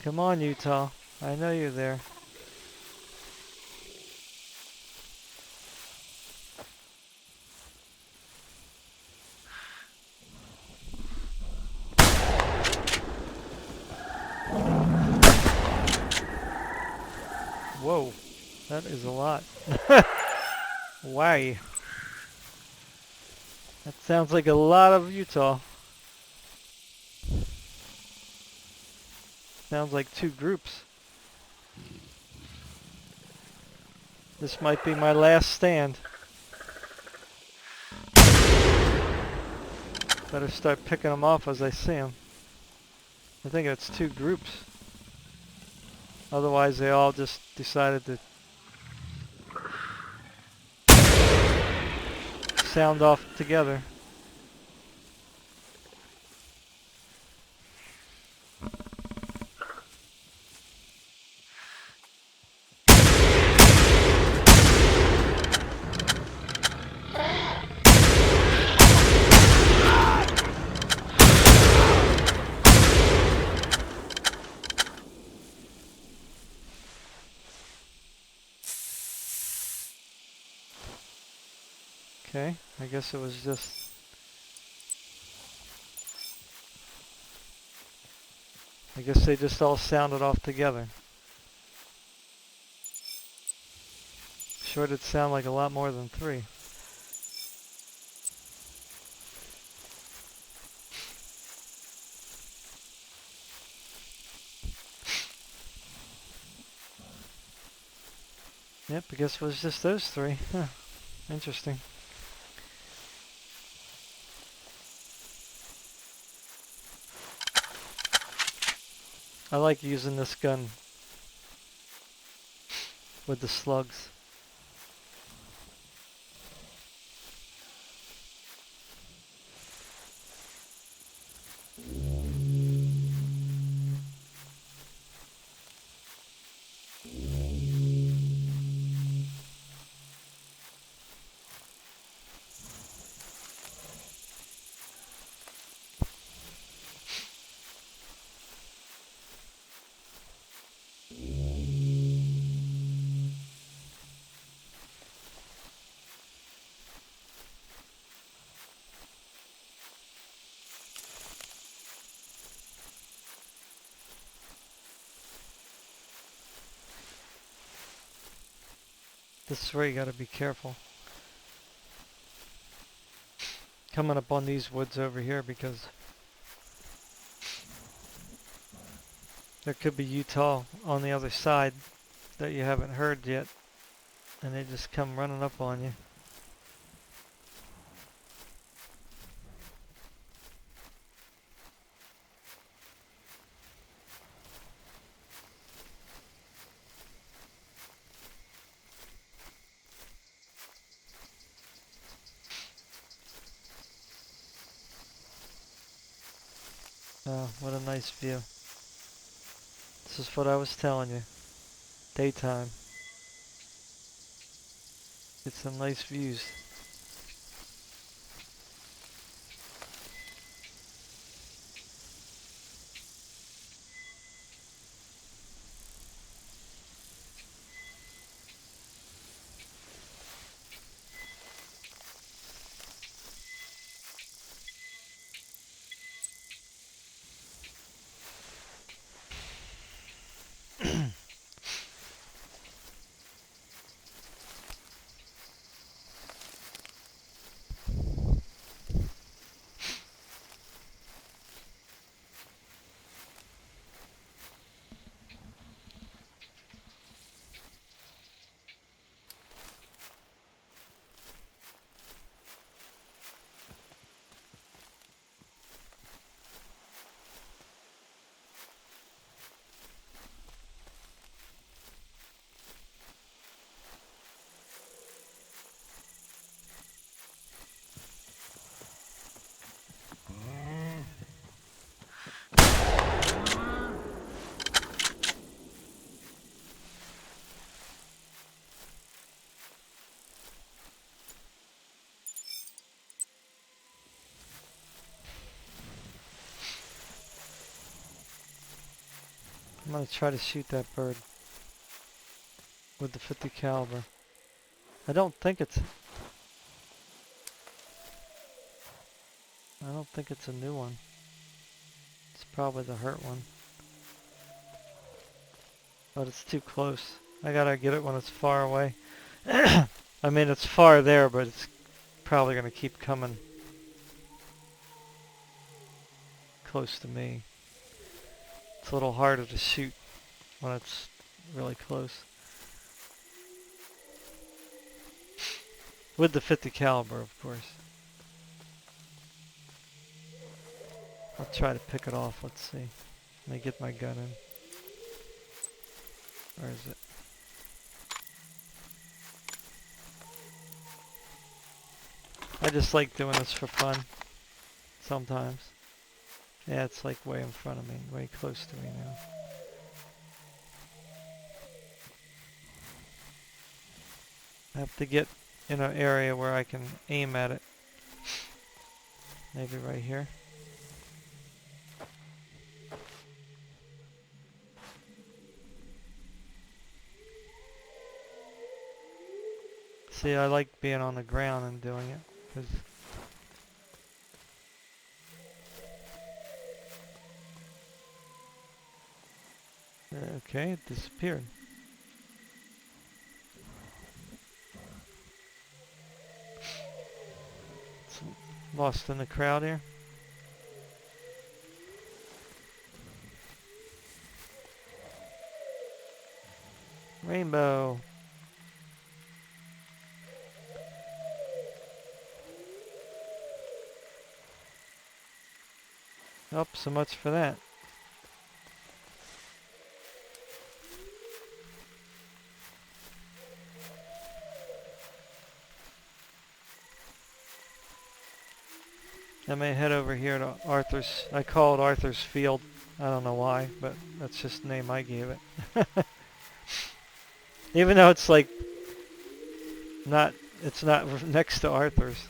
Come on, Utah. I know you're there. Whoa, that is a lot. Why? That sounds like a lot of Utah. Sounds like 2 groups. This might be my last stand. Better start picking them off as I see them. I think it's 2 groups. Otherwise they all just decided to sound off together. Okay, I guess it was just... I guess they just all sounded off together. Sure did sound like a lot more than 3. Yep, I guess it was just those 3. Huh, interesting. I like using this gun with the slugs. This is where you gotta be careful. Coming up on these woods over here because there could be Utah on the other side that you haven't heard yet, and they just come running up on you. Oh, what a nice view. This is what I was telling you. Daytime. Get some nice views. I'm gonna try to shoot that bird with the 50 caliber. I don't think it's a new one. It's probably the hurt one. But it's too close. I gotta get it when it's far away. I mean, it's far there, but it's probably gonna keep coming close to me. It's a little harder to shoot when it's really close. With the 50 caliber, of course. I'll try to pick it off. Let's see. Let me get my gun in. Where is it? I just like doing this for fun. Sometimes. Yeah, it's like way in front of me. Way close to me now. I have to get in an area where I can aim at it. Maybe right here. See, I like being on the ground and doing it. 'Cause okay, it disappeared. It's lost in the crowd here. Rainbow. Oh, so much for that. I may head over here to Arthur's. I call it Arthur's Field. I don't know why, but that's just the name I gave it. Even though it's like it's not next to Arthur's.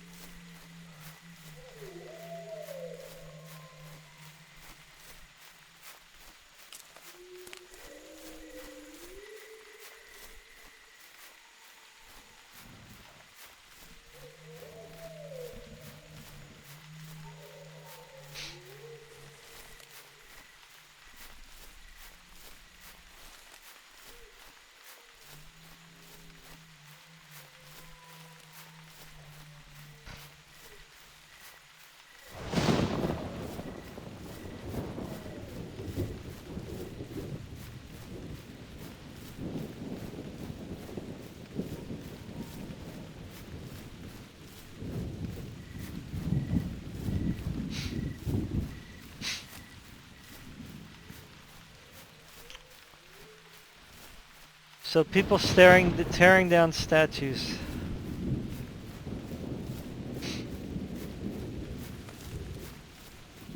So people tearing down statues.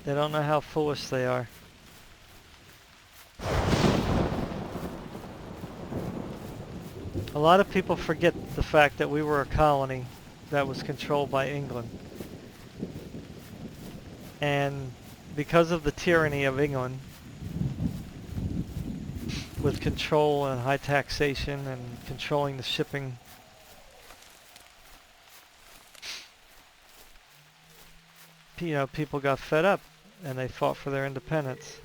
They don't know how foolish they are. A lot of people forget the fact that we were a colony that was controlled by England. And because of the tyranny of England, with control and high taxation and controlling the shipping, you know, people got fed up and they fought for their independence.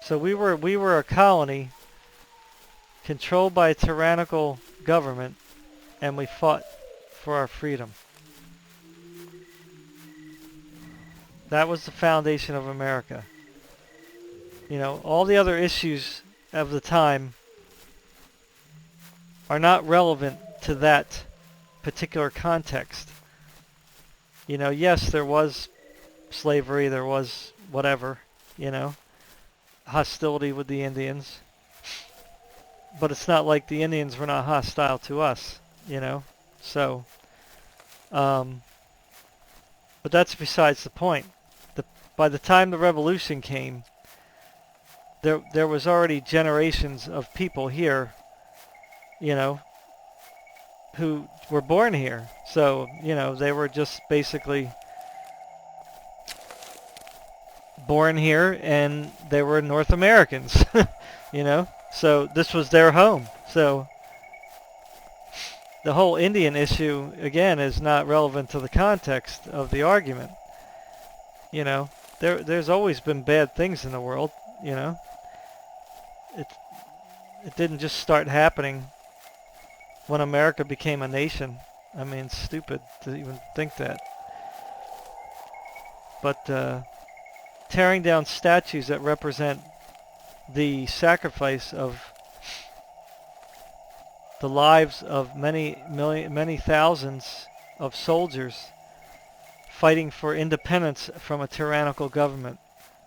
So we were a colony controlled by a tyrannical government, and we fought for our freedom. That was the foundation of America. You know, all the other issues of the time are not relevant to that particular context. You know, yes, there was slavery, there was whatever, you know, hostility with the Indians. But it's not like the Indians were not hostile to us, you know. So, but that's besides the point. By the time the revolution came, there was already generations of people here, you know, who were born here. So, you know, they were just basically born here and they were North Americans, you know. So this was their home. So the whole Indian issue, again, is not relevant to the context of the argument. You know, there's always been bad things in the world, you know. It didn't just start happening when America became a nation. I mean, it's stupid to even think that. But tearing down statues that represent the sacrifice of the lives of many thousands of soldiers fighting for independence from a tyrannical government.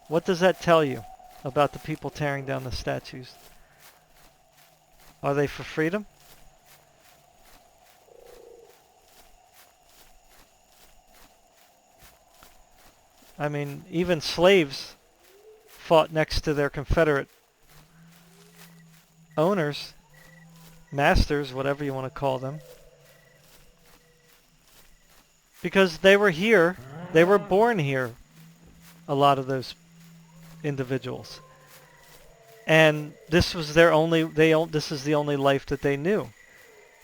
What does that tell you about the people tearing down the statues? Are they for freedom? I mean, even slaves fought next to their Confederate owners, masters, whatever you want to call them, because they were here, they were born here, a lot of those individuals. And this was their only, this is the only life that they knew,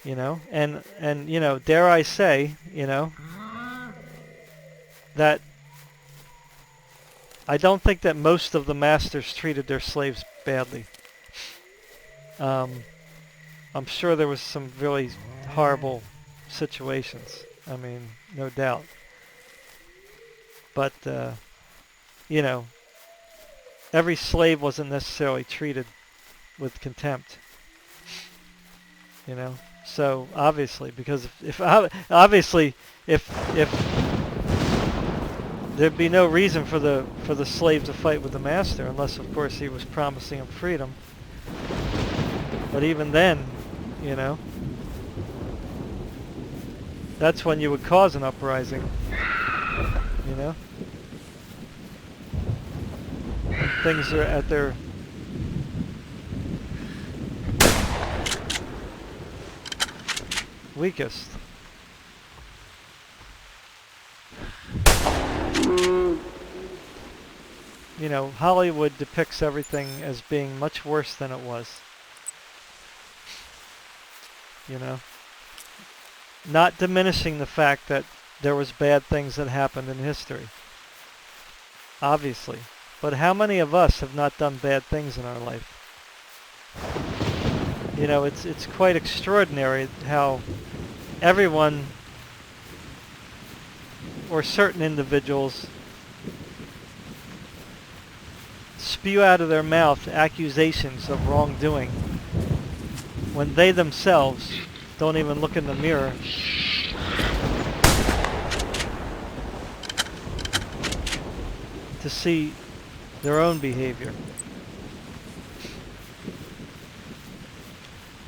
you know, and you know, dare I say, you know, that I don't think that most of the masters treated their slaves badly. I'm sure there was some really horrible situations. I mean, no doubt. But, you know, every slave wasn't necessarily treated with contempt. You know, so obviously, because if there'd be no reason for the slave to fight with the master, unless of course he was promising him freedom. But even then, you know, that's when you would cause an uprising, you know. When things are at their weakest. You know, Hollywood depicts everything as being much worse than it was. You know, not diminishing the fact that there was bad things that happened in history, obviously. But how many of us have not done bad things in our life? You know, it's quite extraordinary how everyone, or certain individuals, spew out of their mouth accusations of wrongdoing when they themselves don't even look in the mirror to see their own behavior.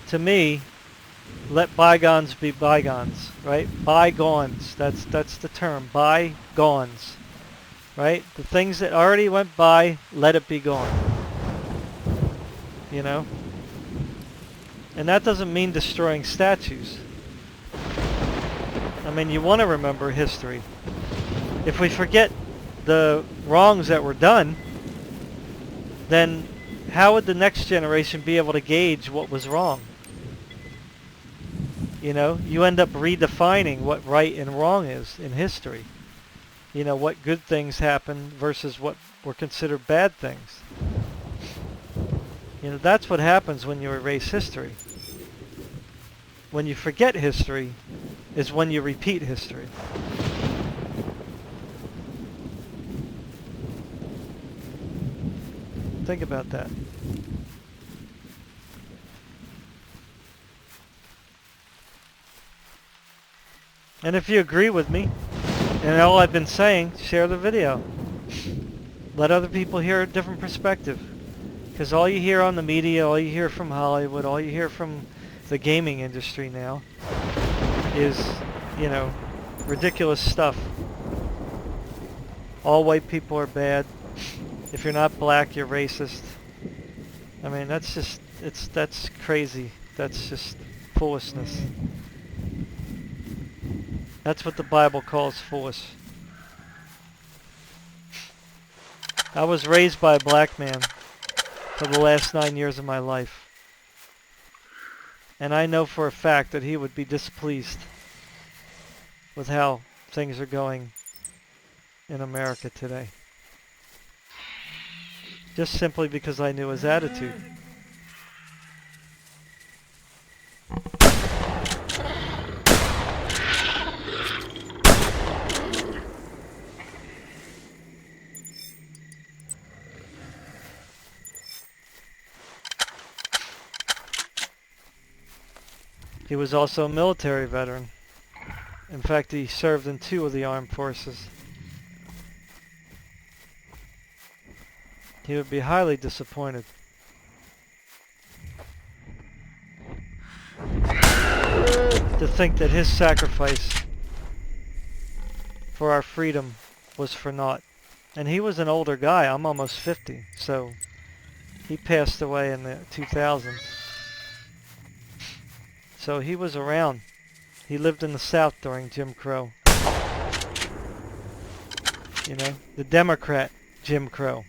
To me, let bygones be bygones, right? Bygones, that's the term, bygones, right? The things that already went by, let it be gone, you know? And that doesn't mean destroying statues. I mean, you want to remember history. If we forget the wrongs that were done, then how would the next generation be able to gauge what was wrong? You know, you end up redefining what right and wrong is in history. You know, what good things happen versus what were considered bad things. You know, that's what happens when you erase history. When you forget history is when you repeat history. Think about that. And if you agree with me and all I've been saying, share the video. Let other people hear a different perspective. Because all you hear on the media, all you hear from Hollywood, all you hear from the gaming industry now is, you know, ridiculous stuff. All white people are bad. If you're not black, you're racist. I mean, that's just, that's crazy. That's just foolishness. That's what the Bible calls foolish. I was raised by a black man for the last 9 years of my life. And I know for a fact that he would be displeased with how things are going in America today. Just simply because I knew his attitude. He was also a military veteran. In fact, he served in 2 of the armed forces. He would be highly disappointed. To think that his sacrifice for our freedom was for naught. And he was an older guy. I'm almost 50, so he passed away in the 2000s. So he was around. He lived in the South during Jim Crow. You know, the Democrat Jim Crow.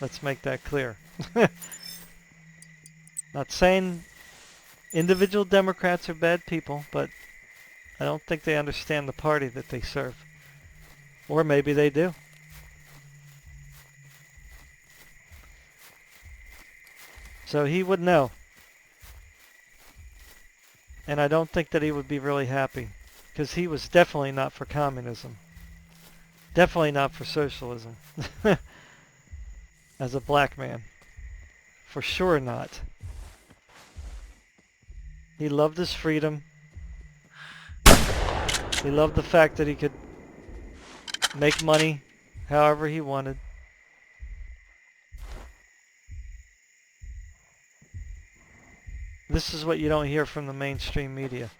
Let's make that clear. Not saying individual Democrats are bad people, but I don't think they understand the party that they serve. Or maybe they do. So he would know. And I don't think that he would be really happy, because he was definitely not for communism. Definitely not for socialism. As a black man. For sure not. He loved his freedom. He loved the fact that he could make money however he wanted. This is what you don't hear from the mainstream media.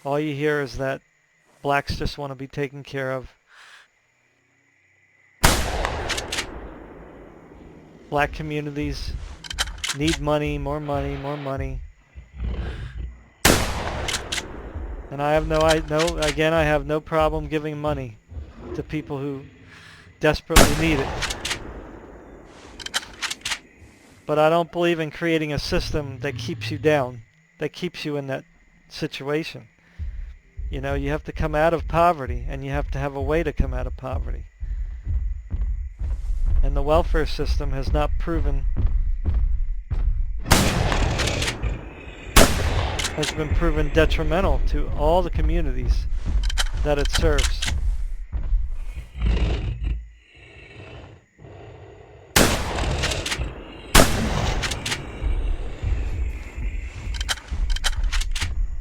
All you hear is that blacks just want to be taken care of. Black communities need money, more money, more money. And I have I have no problem giving money to people who desperately need it. But I don't believe in creating a system that keeps you down, that keeps you in that situation. You know, you have to come out of poverty, and you have to have a way to come out of poverty. And the welfare system has not has been proven detrimental to all the communities that it serves.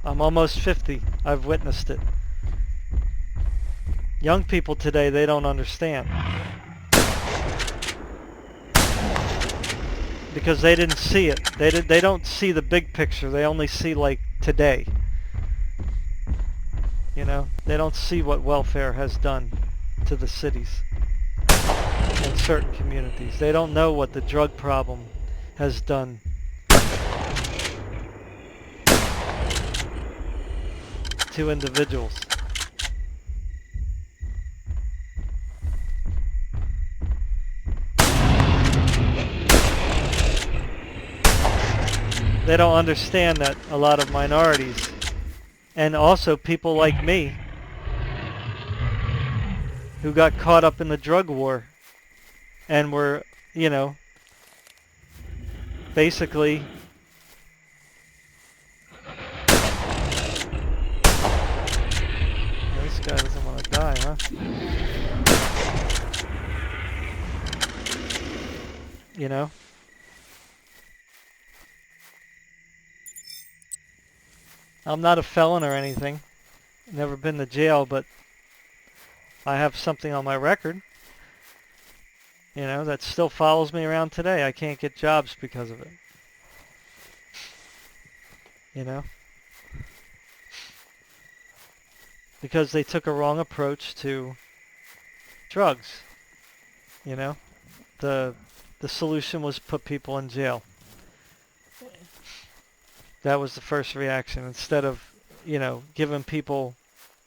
I'm almost 50. I've witnessed it. Young people today, they don't understand. because they didn't see it. They don't see the big picture. They only see like today. You know, they don't see what welfare has done to the cities and certain communities. They don't know what the drug problem has done to individuals. They don't understand that a lot of minorities and also people like me who got caught up in the drug war and were, you know, basically this guy doesn't want to die, huh? You know? I'm not a felon or anything. Never been to jail, but I have something on my record, you know, that still follows me around today. I can't get jobs because of it. You know? Because they took a wrong approach to drugs. You know? The solution was put people in jail. That was the first reaction. Instead of, you know, giving people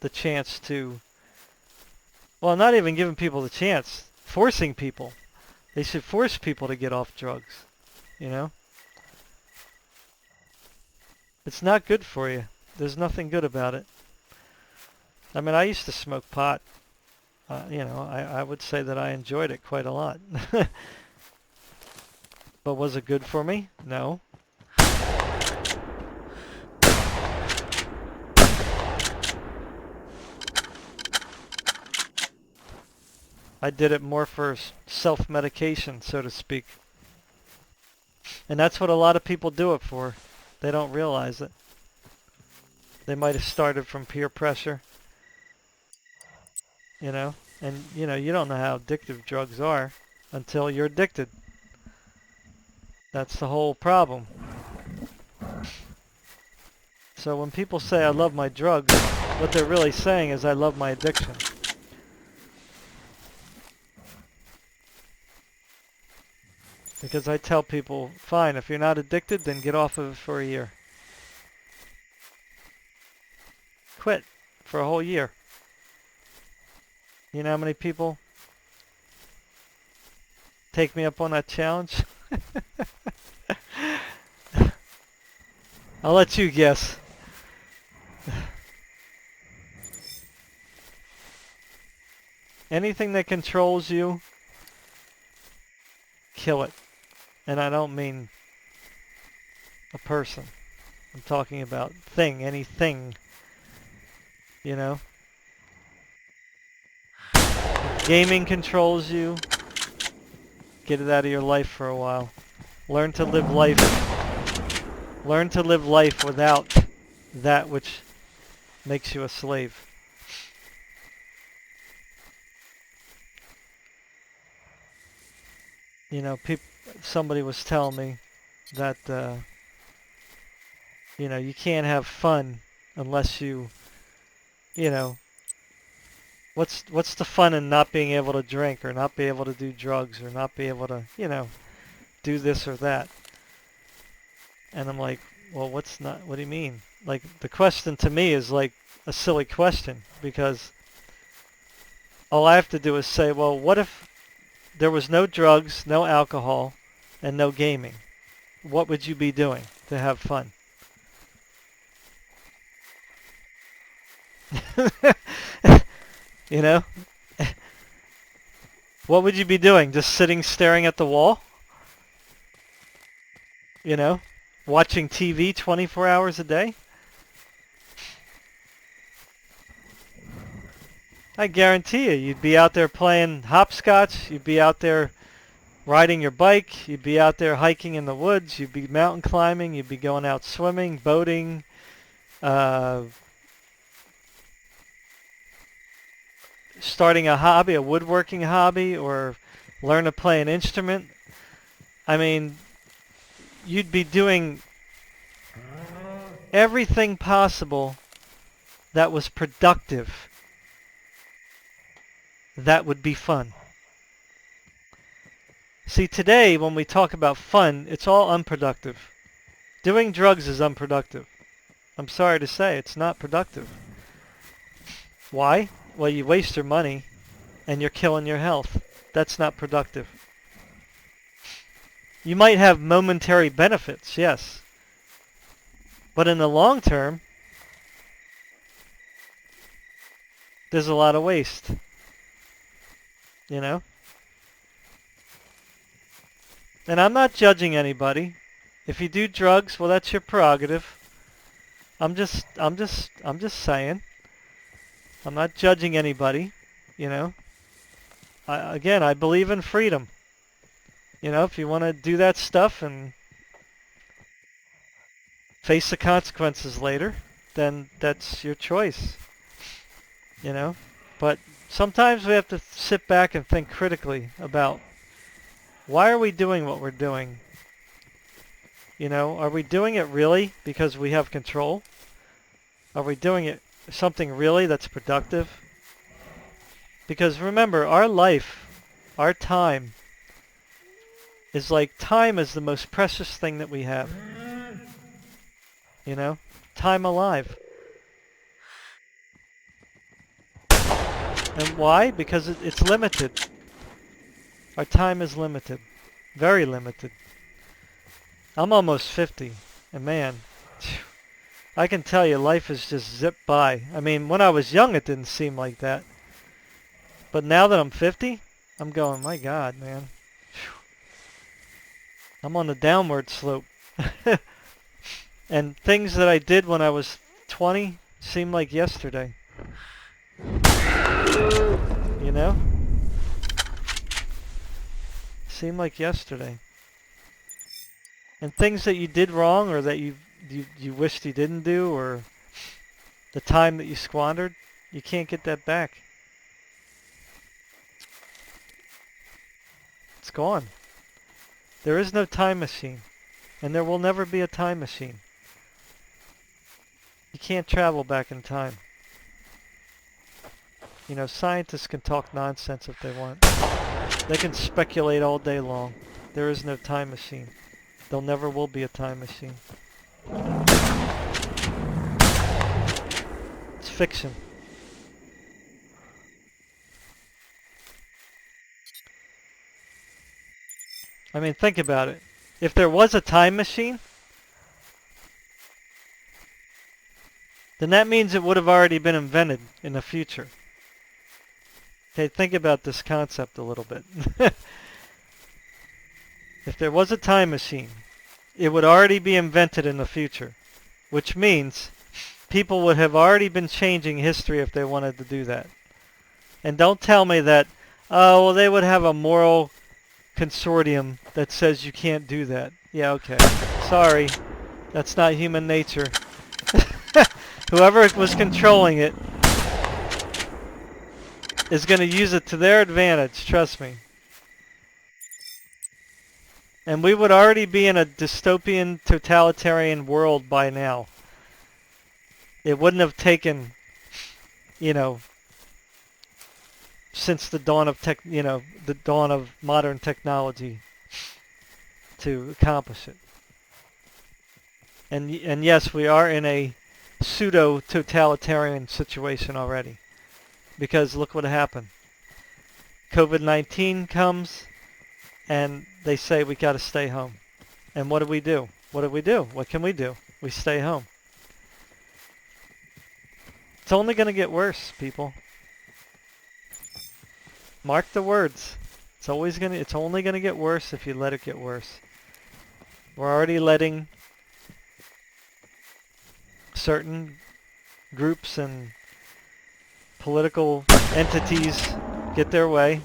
the chance to, well, not even giving people the chance, forcing people. They should force people to get off drugs, you know? It's not good for you. There's nothing good about it. I mean, I used to smoke pot. You know, I would say that I enjoyed it quite a lot. But was it good for me? No. I did it more for self-medication, so to speak. And that's what a lot of people do it for. They don't realize it. They might have started from peer pressure, you know, and you know, you don't know how addictive drugs are until you're addicted. That's the whole problem. So when people say I love my drugs, what they're really saying is I love my addiction. Because I tell people, fine, if you're not addicted, then get off of it for a year. Quit for a whole year. You know how many people take me up on that challenge? I'll let you guess. Anything that controls you, kill it. And I don't mean a person. I'm talking about anything. You know? If gaming controls you, get it out of your life for a while. Learn to live life. Learn to live life without that which makes you a slave. You know, somebody was telling me that, you know, you can't have fun unless you know, what's the fun in not being able to drink or not be able to do drugs or not be able to, you know, do this or that? And I'm like, well, what do you mean? Like, the question to me is like a silly question, because all I have to do is say, well, what if there was no drugs, no alcohol, and no gaming? What would you be doing to have fun? You know? What would you be doing? Just sitting staring at the wall? You know? Watching TV 24 hours a day? I guarantee you, you'd be out there playing hopscotch, you'd be out there riding your bike, you'd be out there hiking in the woods, you'd be mountain climbing, you'd be going out swimming, boating, starting a hobby, a woodworking hobby, or learn to play an instrument. I mean, you'd be doing everything possible that was productive. That would be fun. See, today when we talk about fun, it's all unproductive. Doing drugs is unproductive. I'm sorry to say, it's not productive. Why? Well, you waste your money and you're killing your health. That's not productive. You might have momentary benefits, yes. But in the long term, there's a lot of waste. You know? And I'm not judging anybody. If you do drugs, well, that's your prerogative. I'm just saying. I'm not judging anybody, you know. Again, I believe in freedom. You know, if you want to do that stuff and face the consequences later, then that's your choice. You know, but sometimes we have to sit back and think critically about why are we doing what we're doing? You know, are we doing it really because we have control? Are we doing it something really that's productive? Because remember, our life, our time, is like time is the most precious thing that we have. You know, time alive. And why? Because it's limited. Our time is limited. Very limited. I'm almost 50. And man, I can tell you life is just zipped by. I mean, when I was young it didn't seem like that. But now that I'm 50, I'm going, my God, man. I'm on the downward slope. And things that I did when I was 20 seem like yesterday. You know? Seem like yesterday. And things that you did wrong or that you wished you didn't do, or the time that you squandered, you can't get that back. It's gone. There is no time machine. And there will never be a time machine. You can't travel back in time. You know, scientists can talk nonsense if they want. They can speculate all day long. There is no time machine. There never will be a time machine. It's fiction. I mean, think about it. If there was a time machine, then that means it would have already been invented in the future. Okay, think about this concept a little bit. If there was a time machine, it would already be invented in the future, which means people would have already been changing history if they wanted to do that. And don't tell me that, oh, well, they would have a moral consortium that says you can't do that. Yeah, okay. Sorry. That's not human nature. Whoever was controlling it is going to use it to their advantage, trust me. And we would already be in a dystopian, totalitarian world by now. It wouldn't have taken, you know, since the dawn of the dawn of modern technology to accomplish it. And yes, we are in a pseudo-totalitarian situation already. Because look what happened. COVID-19 comes, and they say we got to stay home. And what do we do? What do we do? What can we do? We stay home. It's only going to get worse, people. Mark the words. It's only going to get worse if you let it get worse. We're already letting certain groups and political entities get their way.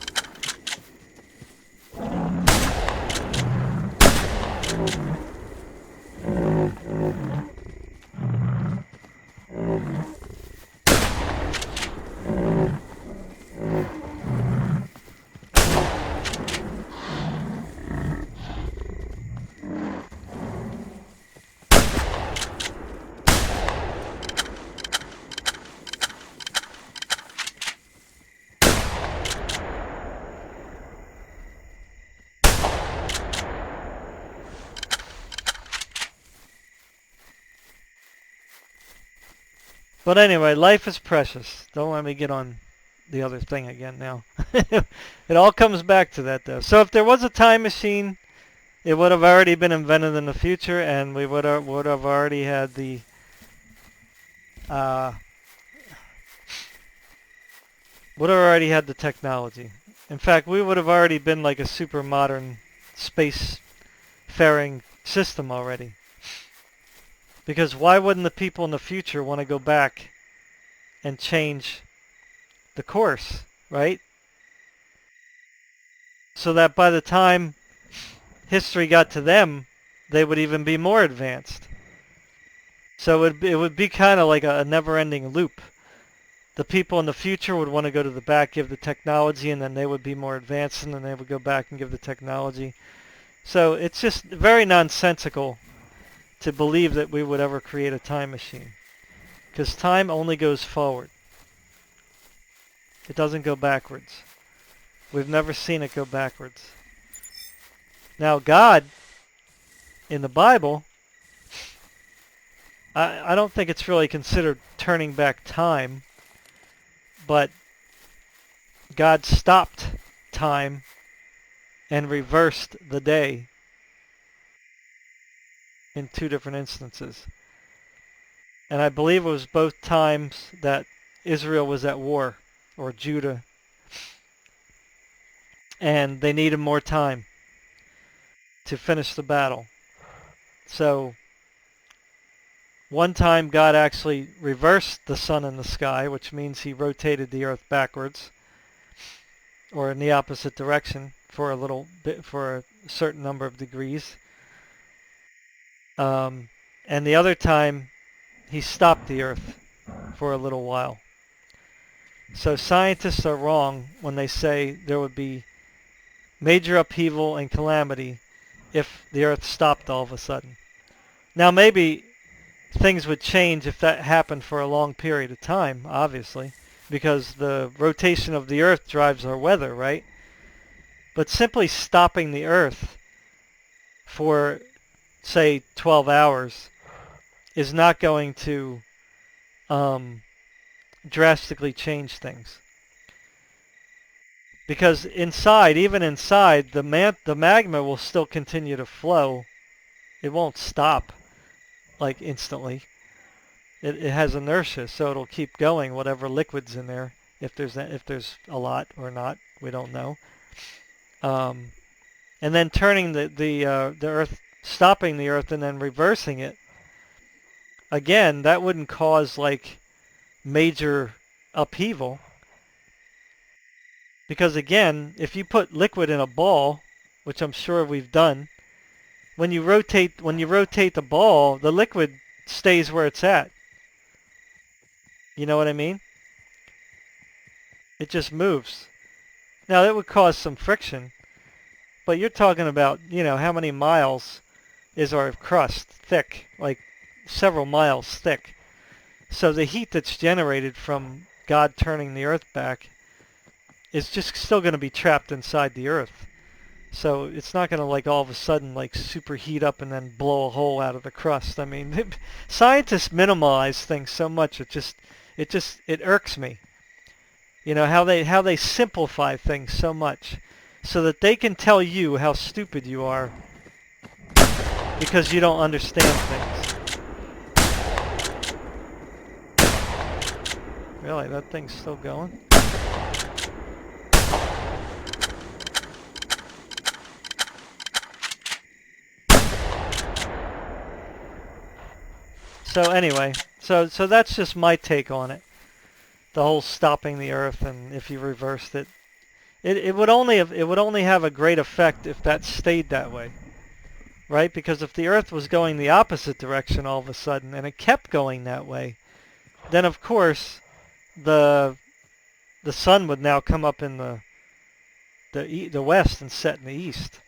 But anyway, life is precious. Don't let me get on the other thing again now. It all comes back to that, though. So if there was a time machine, it would have already been invented in the future, and we would have already had the uh, would have already had the technology. In fact, we would have already been like a super modern space-faring system already. Because why wouldn't the people in the future want to go back and change the course, right? So that by the time history got to them, they would even be more advanced. So it would be kind of like a never-ending loop. The people in the future would want to go to the back, give the technology, and then they would be more advanced, and then they would go back and give the technology. So it's just very nonsensical to believe that we would ever create a time machine. Because time only goes forward. It doesn't go backwards. We've never seen it go backwards. Now God, in the Bible, I don't think it's really considered turning back time, but God stopped time and reversed the day in two different instances. And I believe it was both times that Israel was at war, or Judah, and they needed more time to finish the battle. So one time God actually reversed the sun in the sky, which means he rotated the earth backwards, or in the opposite direction for a little bit, for a certain number of degrees. And the other time he stopped the earth for a little while. So scientists are wrong when they say there would be major upheaval and calamity if the earth stopped all of a sudden. Now maybe things would change if that happened for a long period of time, obviously, because the rotation of the earth drives our weather, right? But simply stopping the earth for, say, 12 hours is not going to drastically change things. Because inside, even inside, the magma will still continue to flow. It won't stop, like, instantly. It has inertia, so it'll keep going, whatever liquid's in there, if there's a lot or not, we don't know. And then turning the earth, stopping the earth and then reversing it, again, that wouldn't cause like major upheaval. Because again, if you put liquid in a ball, which I'm sure we've done, when you rotate the ball, the liquid stays where it's at. You know what I mean? It just moves. Now that would cause some friction, but you're talking about, how many miles is our crust thick? Like several miles thick. So the heat that's generated from God turning the earth back is just still going to be trapped inside the earth. So it's not going to like all of a sudden like superheat up and then blow a hole out of the crust. I mean, scientists minimize things so much it irks me. How they simplify things so much so that they can tell you how stupid you are because you don't understand things. Really, that thing's still going? So anyway, so that's just my take on it. The whole stopping the earth, and if you reversed it, it would only have a great effect if that stayed that way, right? Because if the earth was going the opposite direction all of a sudden and it kept going that way, then of course the sun would now come up in the west and set in the east.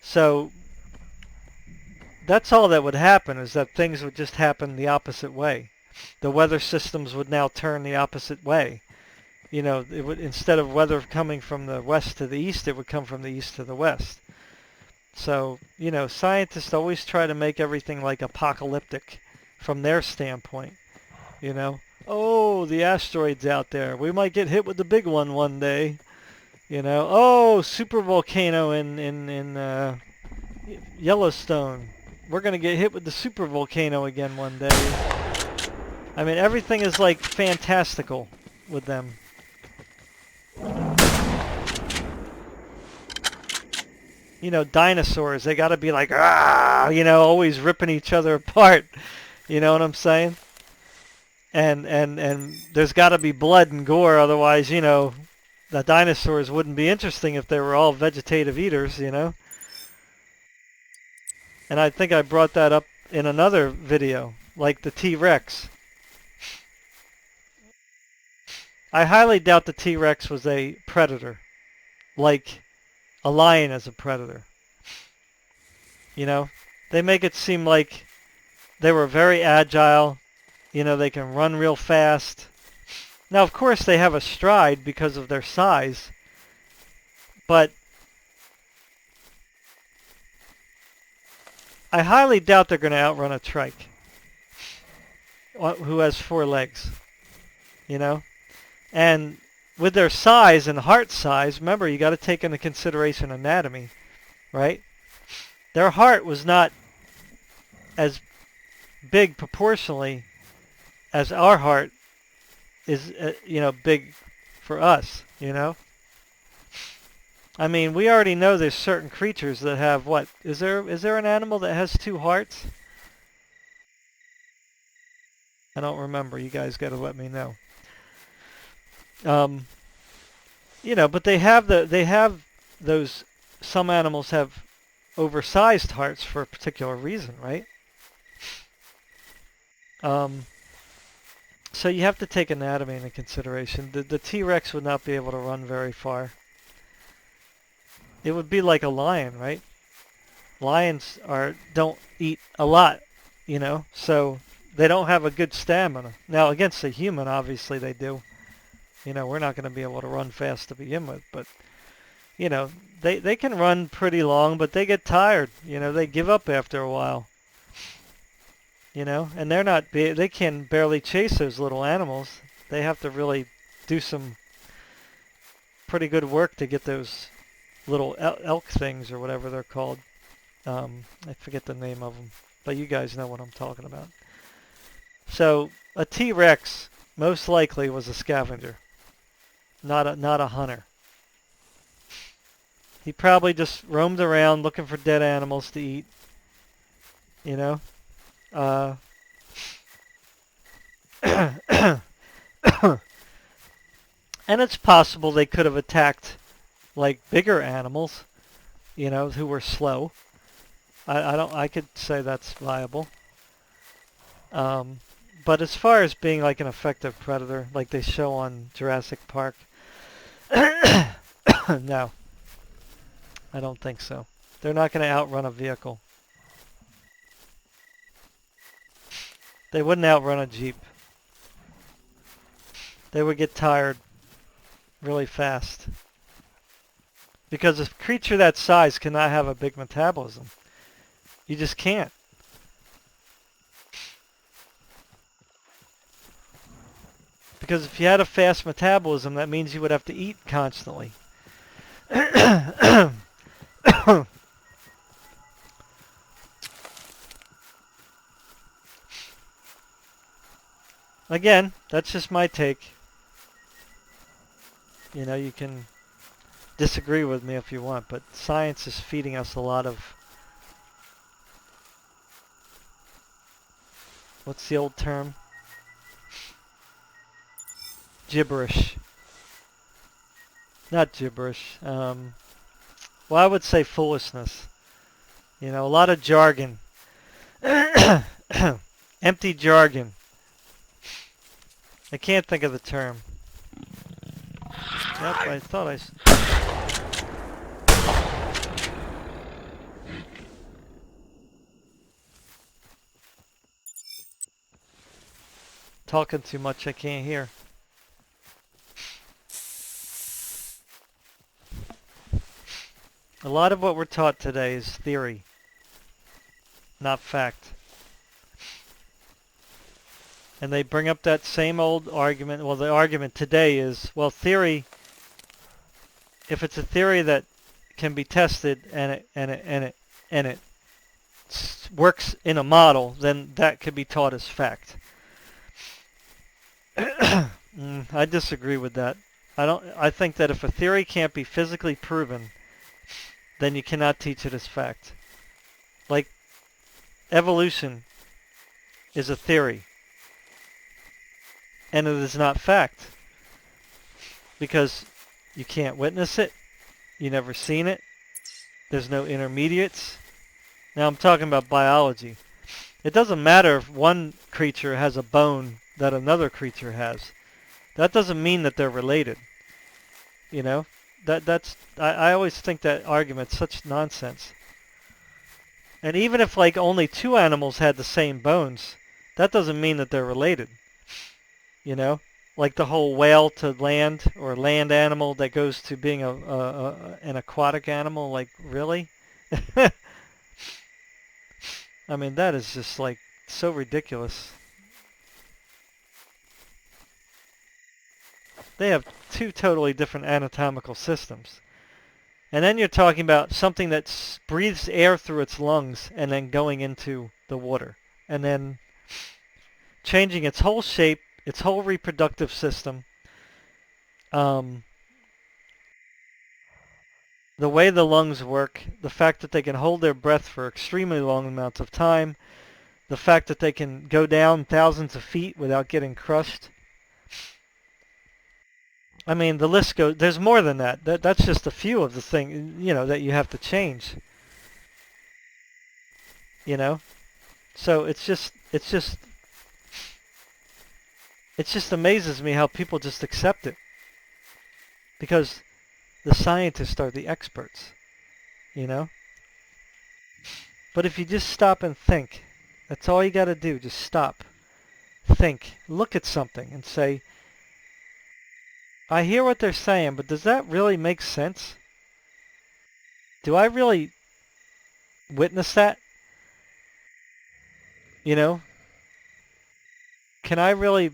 So that's all that would happen, is that things would just happen the opposite way. The weather systems would now turn the opposite way. It would, instead of weather coming from the west to the east, it would come from the east to the west. So, scientists always try to make everything like apocalyptic from their standpoint. You know, oh, the asteroid's out there. We might get hit with the big one day. You know, oh, super volcano in Yellowstone. We're gonna get hit with the super volcano again one day. I mean, everything is like fantastical with them. You know, dinosaurs, they gotta be like, ah, you know, always ripping each other apart. You know what I'm saying? And there's gotta be blood and gore, otherwise, you know, the dinosaurs wouldn't be interesting if they were all vegetative eaters, you know? And I think I brought that up in another video, like the T-Rex. I highly doubt the T-Rex was a predator, like a lion as a predator. You know, they make it seem like they were very agile. You know, they can run real fast. Now, of course, they have a stride because of their size, but I highly doubt they're going to outrun a trike who has 4 legs, you know? And with their size and heart size, remember, you got to take into consideration anatomy, right? Their heart was not as big proportionally as our heart is, you know, big for us, you know? I mean, we already know there's certain creatures that have what? Is there an animal that has 2 hearts? I don't remember. You guys got to let me know. You know, but they have those. Some animals have oversized hearts for a particular reason, right? So you have to take anatomy into consideration. The T-Rex would not be able to run very far. It would be like a lion, right? Lions don't eat a lot, you know, so they don't have a good stamina. Now, against a human, obviously they do. You know, we're not going to be able to run fast to begin with, but, you know, they can run pretty long, but they get tired. You know, they give up after a while. You know, and they can barely chase those little animals. They have to really do some pretty good work to get those little elk things or whatever they're called. I forget the name of them, but you guys know what I'm talking about. So a T-Rex most likely was a scavenger, not a hunter. He probably just roamed around looking for dead animals to eat. You know, and it's possible they could have attacked like bigger animals, you know, who were slow. I could say that's viable. But as far as being like an effective predator, like they show on Jurassic Park, no, I don't think so. They're not going to outrun a vehicle. They wouldn't outrun a Jeep. They would get tired really fast. Because a creature that size cannot have a big metabolism. You just can't. Because if you had a fast metabolism, that means you would have to eat constantly. Again, that's just my take. You know, you can disagree with me if you want, but science is feeding us a lot of, what's the old term? Gibberish. Not gibberish. Well, I would say foolishness. You know, a lot of jargon. Empty jargon. I can't think of the term. Yep, I thought I... Talking too much, I can't hear. A lot of what we're taught today is theory, not fact. And they bring up that same old argument. Well, the argument today is, well, theory, if it's a theory that can be tested and it works in a model, then that could be taught as fact. I disagree with that. I think that if a theory can't be physically proven, then you cannot teach it as fact. Like evolution is a theory, and it is not fact because you can't witness it, you never seen it, there's no intermediates. Now I'm talking about biology. It doesn't matter if one creature has a bone that another creature has. That doesn't mean that they're related. You know, I always think that argument's such nonsense. And even if like only two animals had the same bones, that doesn't mean that they're related. You know, like the whole whale to land or land animal that goes to being an aquatic animal. Like really? I mean, that is just like so ridiculous. They have two totally different anatomical systems. And then you're talking about something that breathes air through its lungs and then going into the water. And then changing its whole shape, its whole reproductive system. The way the lungs work, the fact that they can hold their breath for extremely long amounts of time, the fact that they can go down thousands of feet without getting crushed. I mean, the list goes, there's more than that. That's just a few of the things, you know, that you have to change. You know? So it just amazes me how people just accept it. Because the scientists are the experts, you know? But if you just stop and think, that's all you got to do, just stop, think, look at something and say, I hear what they're saying, but does that really make sense? Do I really witness that? You know? Can I really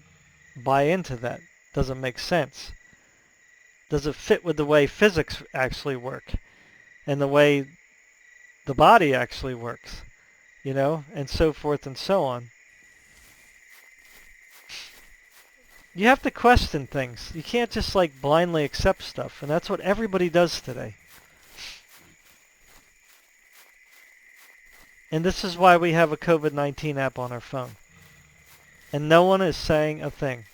buy into that? Does it make sense? Does it fit with the way physics actually work and the way the body actually works? You know? And so forth and so on. You have to question things. You can't just like blindly accept stuff. And that's what everybody does today. And this is why we have a COVID-19 app on our phone. And no one is saying a thing.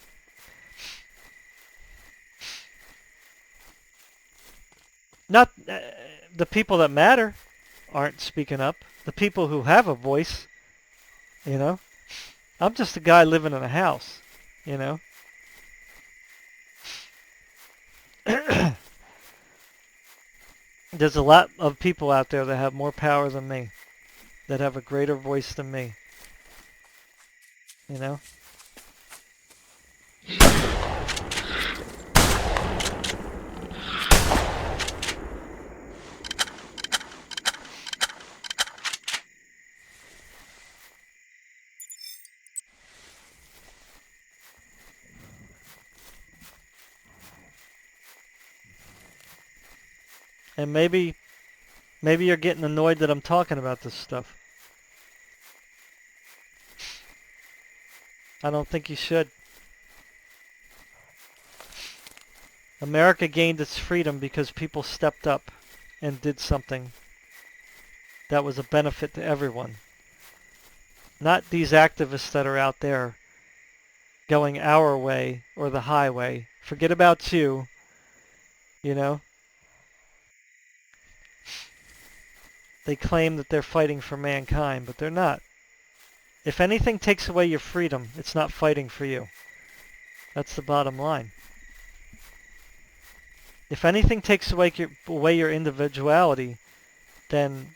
Not the people that matter aren't speaking up. The people who have a voice, you know. I'm just a guy living in a house, you know. There's a lot of people out there that have more power than me, that have a greater voice than me, you know. And maybe you're getting annoyed that I'm talking about this stuff. I don't think you should. America gained its freedom because people stepped up and did something that was a benefit to everyone. Not these activists that are out there going our way or the highway. Forget about you, you know. They claim that they're fighting for mankind, but they're not. If anything takes away your freedom, it's not fighting for you. That's the bottom line. If anything takes away your individuality, then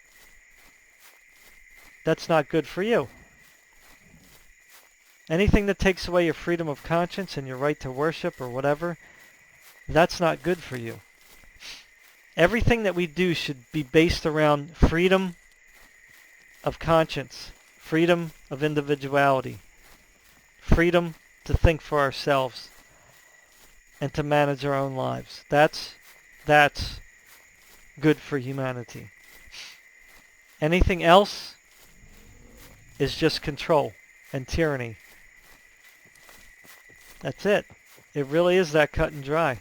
that's not good for you. Anything that takes away your freedom of conscience and your right to worship or whatever, that's not good for you. Everything that we do should be based around freedom of conscience, freedom of individuality, freedom to think for ourselves and to manage our own lives. That's good for humanity. Anything else is just control and tyranny. That's it. It really is that cut and dry.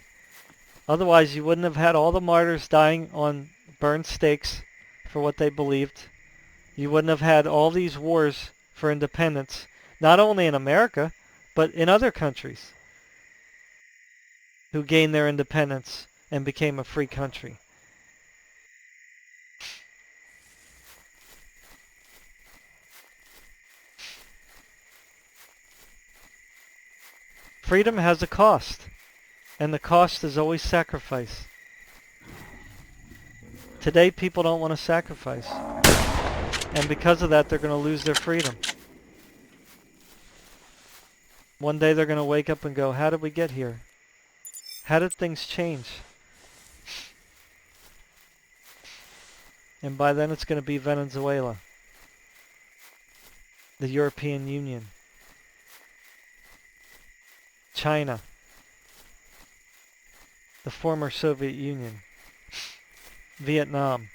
Otherwise, you wouldn't have had all the martyrs dying on burned stakes for what they believed. You wouldn't have had all these wars for independence, not only in America, but in other countries who gained their independence and became a free country. Freedom has a cost, and the cost is always sacrifice. Today, people don't want to sacrifice, and because of that, they're going to lose their freedom. One day, they're going to wake up and go, how did we get here? How did things change? And by then, it's going to be Venezuela, the European Union, China, the former Soviet Union, Vietnam,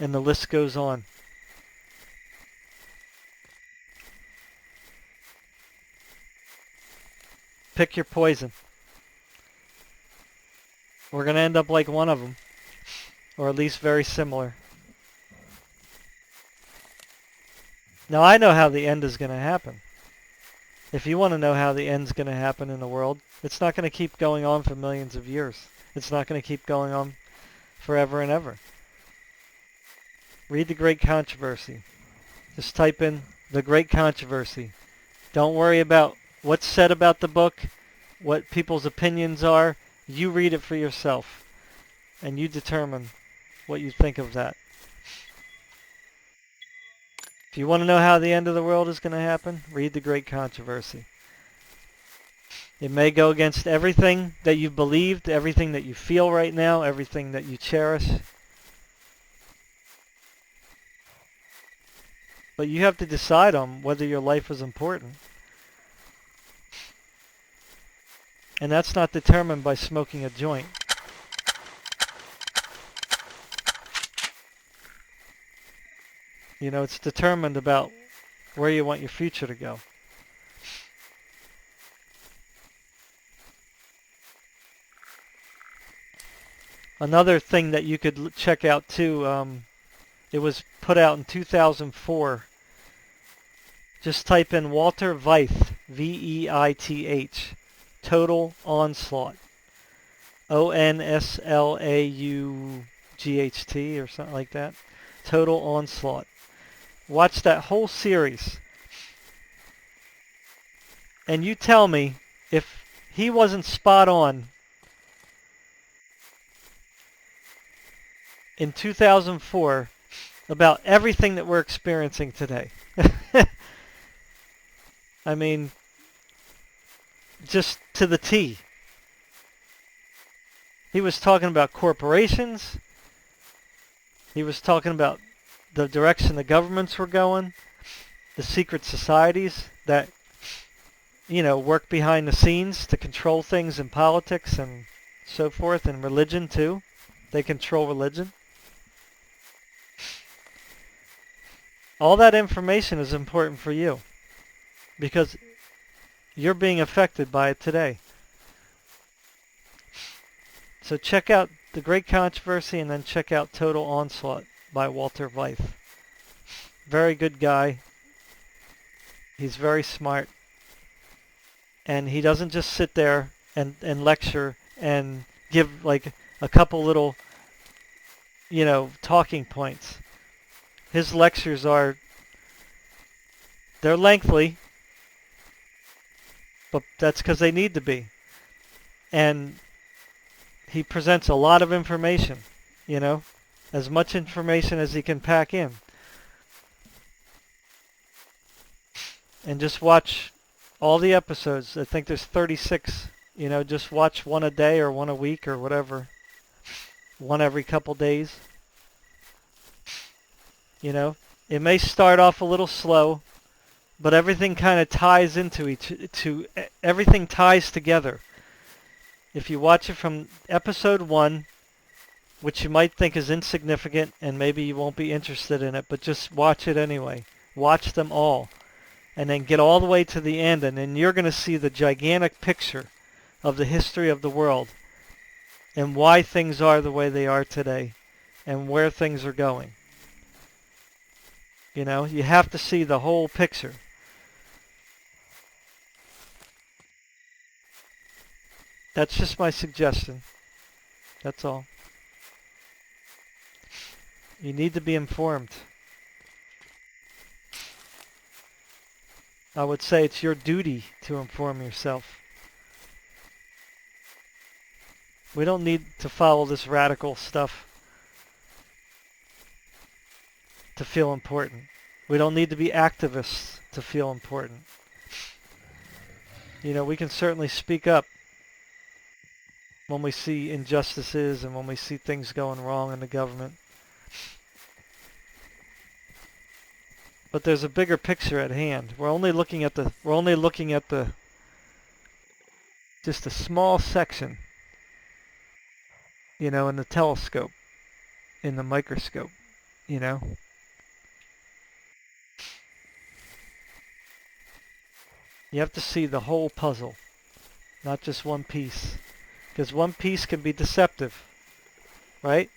and the list goes on. Pick your poison. We're going to end up like one of them, or at least very similar. Now, I know how the end is going to happen. If you want to know how the end's going to happen in the world, it's not going to keep going on for millions of years. It's not going to keep going on forever and ever. Read The Great Controversy. Just type in The Great Controversy. Don't worry about what's said about the book, what people's opinions are. You read it for yourself, and you determine what you think of that. If you want to know how the end of the world is going to happen, read The Great Controversy. It may go against everything that you've believed, everything that you feel right now, everything that you cherish. But you have to decide on whether your life is important. And that's not determined by smoking a joint. You know, it's determined about where you want your future to go. Another thing that you could check out too, it was put out in 2004. Just type in Walter Veith, V-E-I-T-H, Total Onslaught, O-N-S-L-A-U-G-H-T or something like that. Total Onslaught. Watch that whole series. And you tell me if he wasn't spot on in 2004 about everything that we're experiencing today. I mean, just to the T. He was talking about corporations. He was talking about the direction the governments were going, the secret societies that, you know, work behind the scenes to control things in politics and so forth, and religion too. They control religion. All that information is important for you because you're being affected by it today. So check out The Great Controversy and then check out Total Onslaught by Walter Veith. Very good guy. He's very smart. And he doesn't just sit there and lecture and give like a couple little, you know, talking points. His lectures they're lengthy, but that's because they need to be. And he presents a lot of information, you know, as much information as he can pack in. And just watch all the episodes. I think there's 36, you know, just watch one a day or one a week or whatever. One every couple days. You know, it may start off a little slow, but everything kind of ties into everything ties together. If you watch it from episode 1, which you might think is insignificant and maybe you won't be interested in it, but just watch it anyway. Watch them all. And then get all the way to the end, and then you're going to see the gigantic picture of the history of the world and why things are the way they are today and where things are going. You know, you have to see the whole picture. That's just my suggestion. That's all. You need to be informed. I would say it's your duty to inform yourself. We don't need to follow this radical stuff to feel important. We don't need to be activists to feel important. You know, we can certainly speak up when we see injustices and when we see things going wrong in the government. But there's a bigger picture at hand. We're only looking at just a small section, you know, in the telescope, in the microscope, you know. You have to see the whole puzzle, not just one piece, because one piece can be deceptive, right?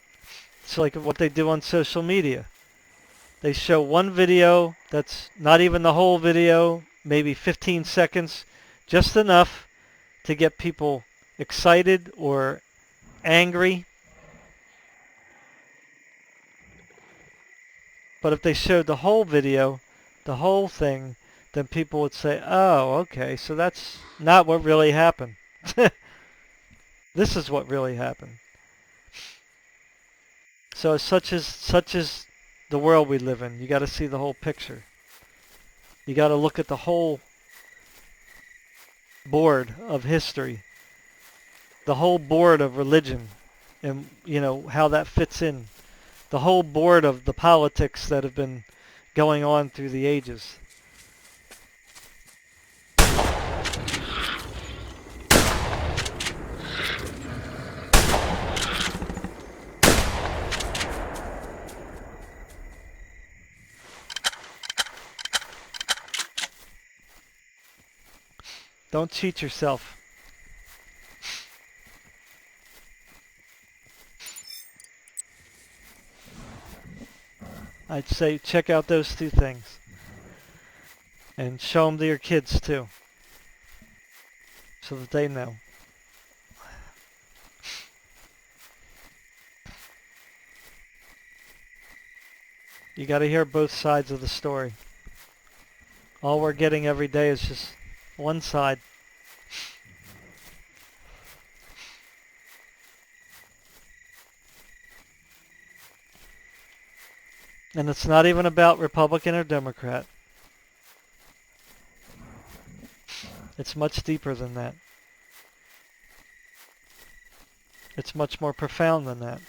It's like what they do on social media. They show one video that's not even the whole video, maybe 15 seconds, just enough to get people excited or angry. But if they showed the whole video, the whole thing, then people would say, oh, okay, so that's not what really happened. This is what really happened. So such as the world we live in, you got to see the whole picture. You got to look at the whole board of history, the whole board of religion, and you know how that fits in, the whole board of the politics that have been going on through the ages. Don't cheat yourself. I'd say check out those two things. And show them to your kids too. So that they know. You got to hear both sides of the story. All we're getting every day is just one side. And it's not even about Republican or Democrat. It's much deeper than that. It's much more profound than that.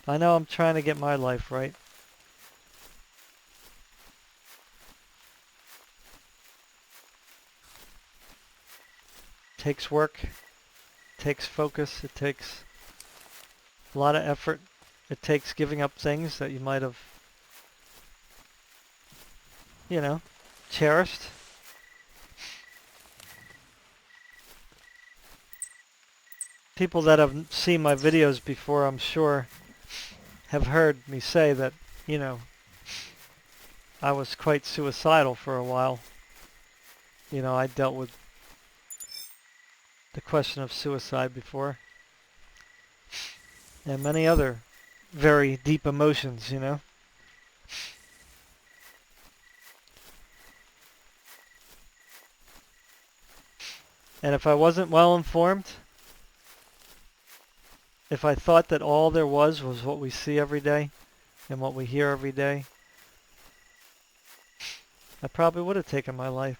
I know I'm trying to get my life right. It takes work, it takes focus, it takes a lot of effort. It takes giving up things that you might have, you know, cherished. People that have seen my videos before, I'm sure, have heard me say that, you know, I was quite suicidal for a while. You know, I dealt with the question of suicide before. And many other very deep emotions, you know. And if I wasn't well informed, if I thought that all there was what we see every day and what we hear every day, I probably would have taken my life.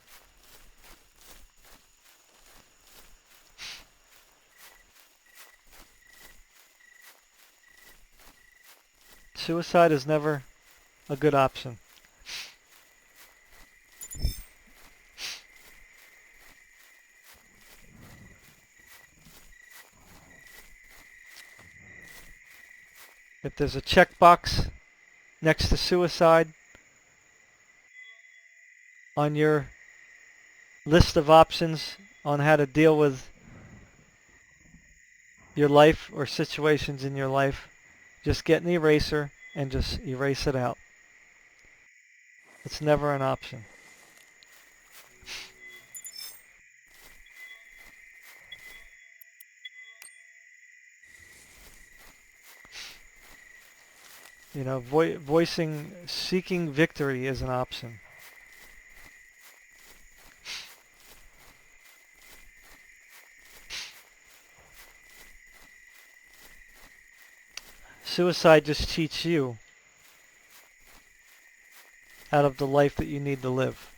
Suicide is never a good option. If there's a checkbox next to suicide on your list of options on how to deal with your life or situations in your life, just get an eraser and just erase it out. It's never an option. You know, seeking victory is an option. Suicide just cheats you out of the life that you need to live.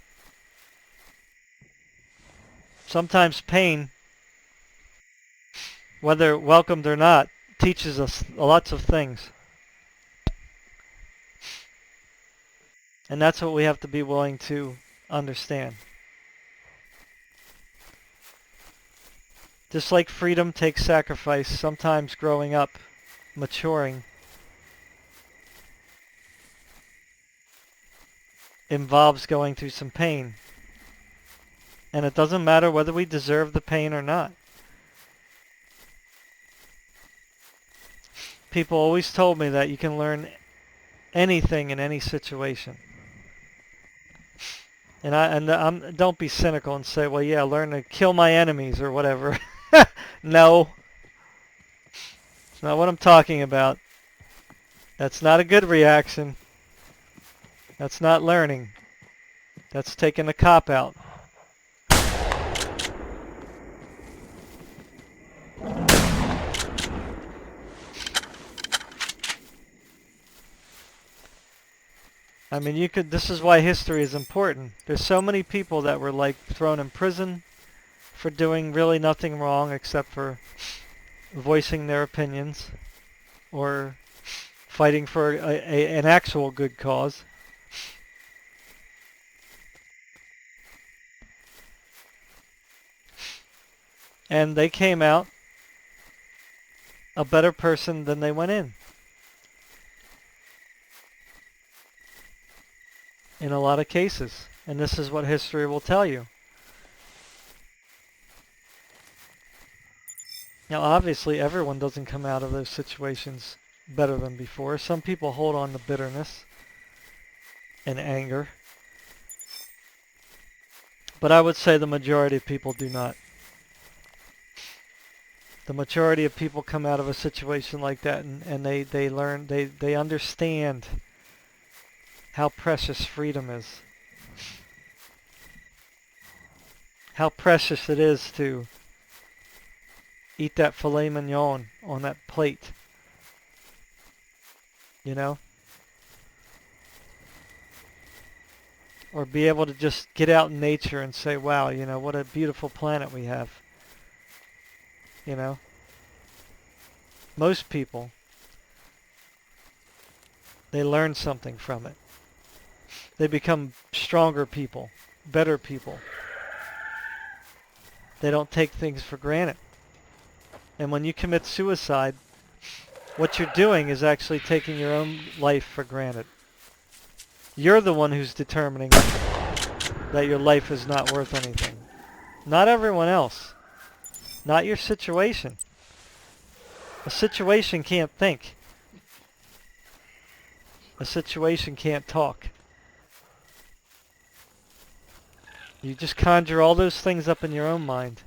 Sometimes pain, whether welcomed or not, teaches us lots of things. And that's what we have to be willing to understand. Just like freedom takes sacrifice, sometimes growing up, maturing, involves going through some pain. And it doesn't matter whether we deserve the pain or not. People always told me that you can learn anything in any situation. And don't be cynical and say, well, yeah, learn to kill my enemies or whatever. No. It's not what I'm talking about. That's not a good reaction. That's not learning. That's taking a cop out. I mean, this is why history is important. There's so many people that were like thrown in prison for doing really nothing wrong except for voicing their opinions or fighting for an actual good cause. And they came out a better person than they went in a lot of cases. And this is what history will tell you. Now, obviously, everyone doesn't come out of those situations better than before. Some people hold on to bitterness and anger. But I would say the majority of people do not. The majority of people come out of a situation like that and they learn, they understand how precious freedom is. How precious it is to eat that filet mignon on that plate. You know? Or be able to just get out in nature and say, wow, you know, what a beautiful planet we have. You know? Most people, they learn something from it. They become stronger people, better people. They don't take things for granted. And when you commit suicide, what you're doing is actually taking your own life for granted. You're the one who's determining that your life is not worth anything. Not everyone else. Not your situation. A situation can't think. A situation can't talk. You just conjure all those things up in your own mind.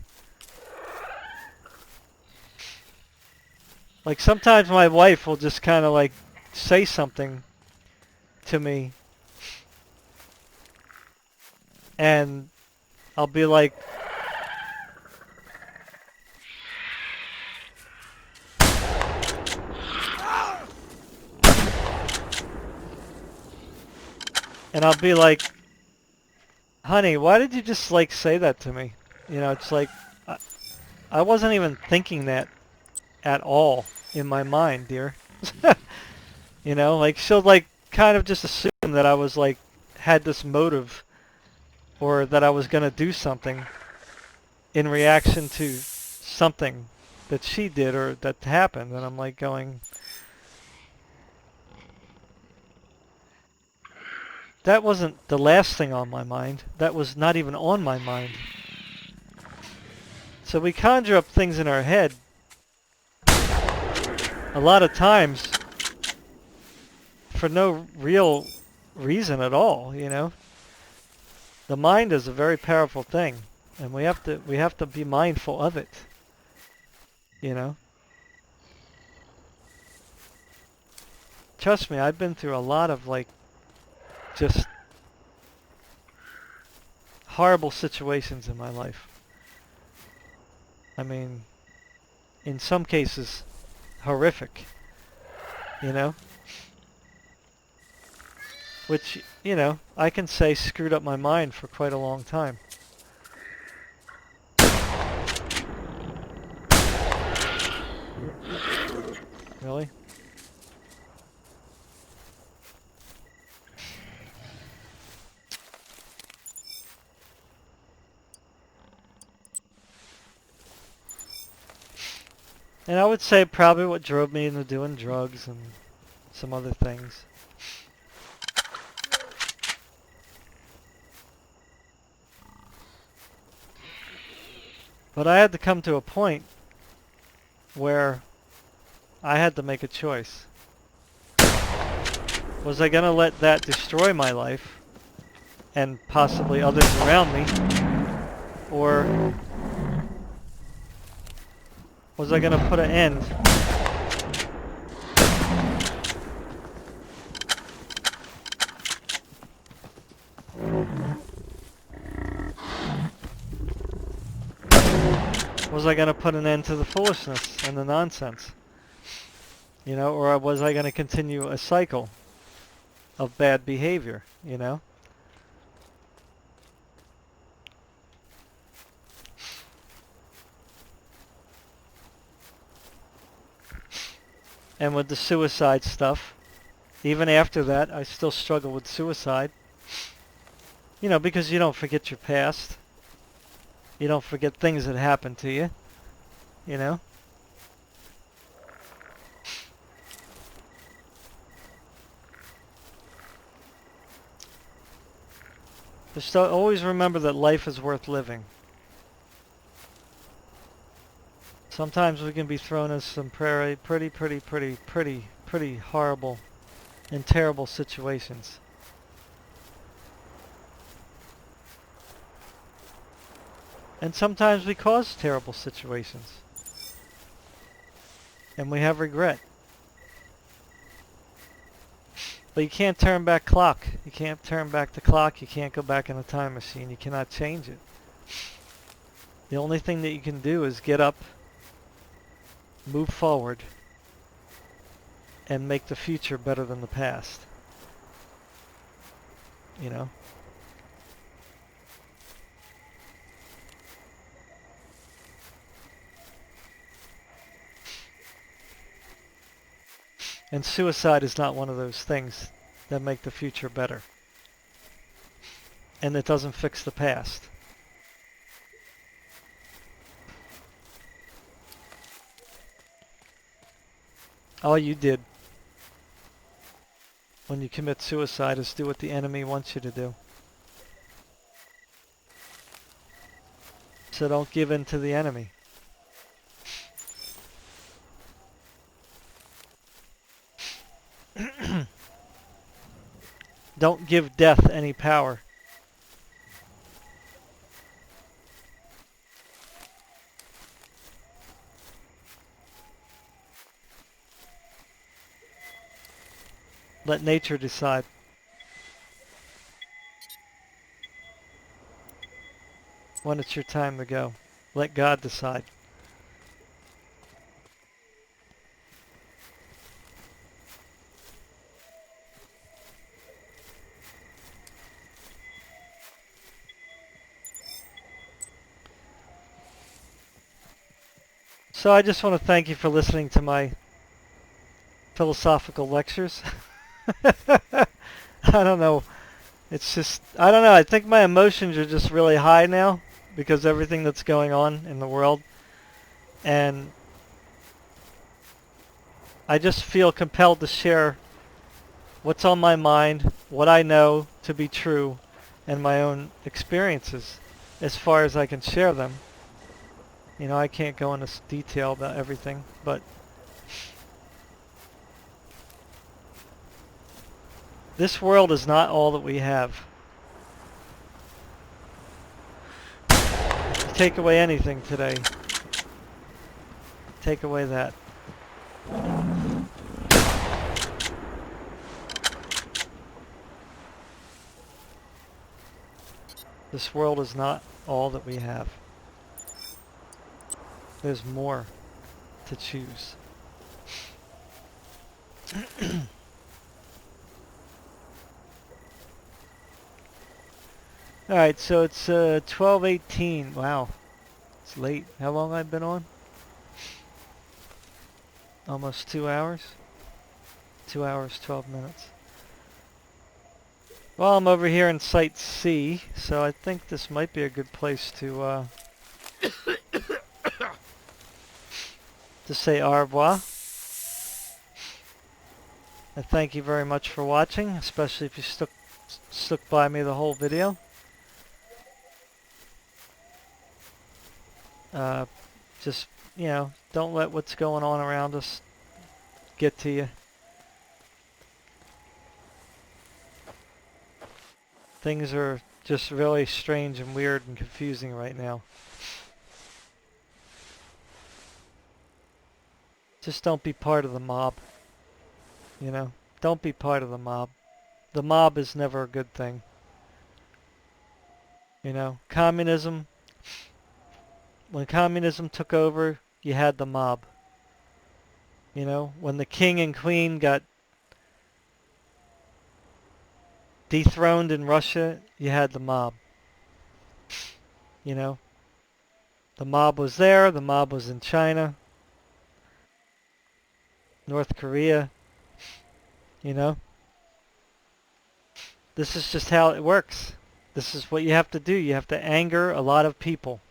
Like sometimes my wife will just kind of like say something to me and I'll be like, honey, why did you just like say that to me? You know, it's like, I wasn't even thinking that at all in my mind, dear. You know, like she'll like kind of just assume that I was like, had this motive or that I was going to do something in reaction to something that she did or that happened. And I'm like going, that wasn't the last thing on my mind. That was not even on my mind. So we conjure up things in our head a lot of times for no real reason at all, you know. The mind is a very powerful thing, and we have to be mindful of it, you know. Trust me, I've been through a lot of like just horrible situations in my life. I mean, in some cases, horrific, you know. Which, you know, I can say screwed up my mind for quite a long time. Really? And I would say probably what drove me into doing drugs and some other things. But I had to come to a point where I had to make a choice. Was I going to let that destroy my life and possibly others around me? Or was I going to put an end to the foolishness and the nonsense? You know, or was I going to continue a cycle of bad behavior, you know? And with the suicide stuff, even after that, I still struggle with suicide. You know, because you don't forget your past. You don't forget things that happened to you, you know? Just always remember that life is worth living. Sometimes we can be thrown in some pretty horrible and terrible situations. And sometimes we cause terrible situations. And we have regret. But you can't turn back clock. You can't turn back the clock. You can't go back in a time machine. You cannot change it. The only thing that you can do is get up, move forward, and make the future better than the past. You know? And suicide is not one of those things that make the future better. And it doesn't fix the past. All you did when you commit suicide is do what the enemy wants you to do. So don't give in to the enemy. Don't give death any power. Let nature decide. When it's your time to go. Let God decide. So I just want to thank you for listening to my philosophical lectures. I don't know. It's just, I don't know. I think my emotions are just really high now because of everything that's going on in the world. And I just feel compelled to share what's on my mind, what I know to be true, and my own experiences as far as I can share them. You know, I can't go into detail about everything, but this world is not all that we have. If you take away anything today, take away that. This world is not all that we have. There's more to choose. Alright, so it's 12:18. Wow, it's late. How long I've been on? Almost 2 hours? 2 hours, 12 minutes. Well, I'm over here in Site C, so I think this might be a good place to say au revoir. I thank you very much for watching, especially if you stuck by me the whole video. Just, you know, don't let what's going on around us get to you. Things are just really strange and weird and confusing right now. Just don't be part of the mob. You know, don't be part of the mob. The mob is never a good thing. You know, communism, when communism took over, you had the mob. You know, when the king and queen got dethroned in Russia, you had the mob. You know, the mob was there, the mob was in China, North Korea, you know. This is just how it works. This is what you have to do. You have to anger a lot of people.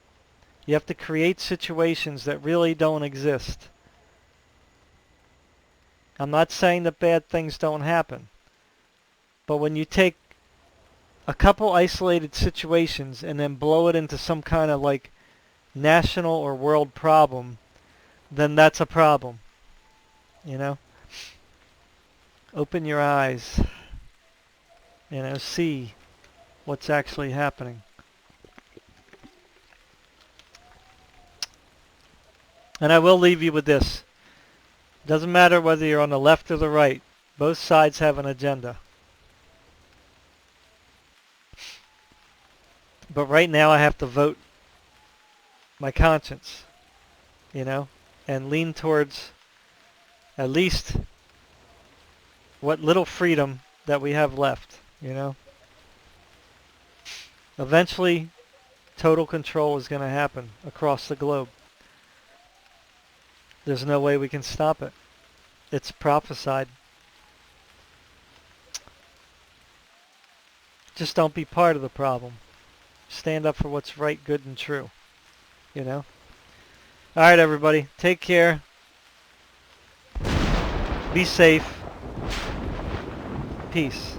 You have to create situations that really don't exist. I'm not saying that bad things don't happen. But when you take a couple isolated situations and then blow it into some kind of like national or world problem, then that's a problem. You know? Open your eyes. You know, see what's actually happening. And I will leave you with this. Doesn't matter whether you're on the left or the right. Both sides have an agenda. But right now I have to vote my conscience, you know, and lean towards at least what little freedom that we have left, you know. Eventually, total control is going to happen across the globe. There's no way we can stop it. It's prophesied. Just don't be part of the problem. Stand up for what's right, good, and true. You know? Alright, everybody. Take care. Be safe. Peace.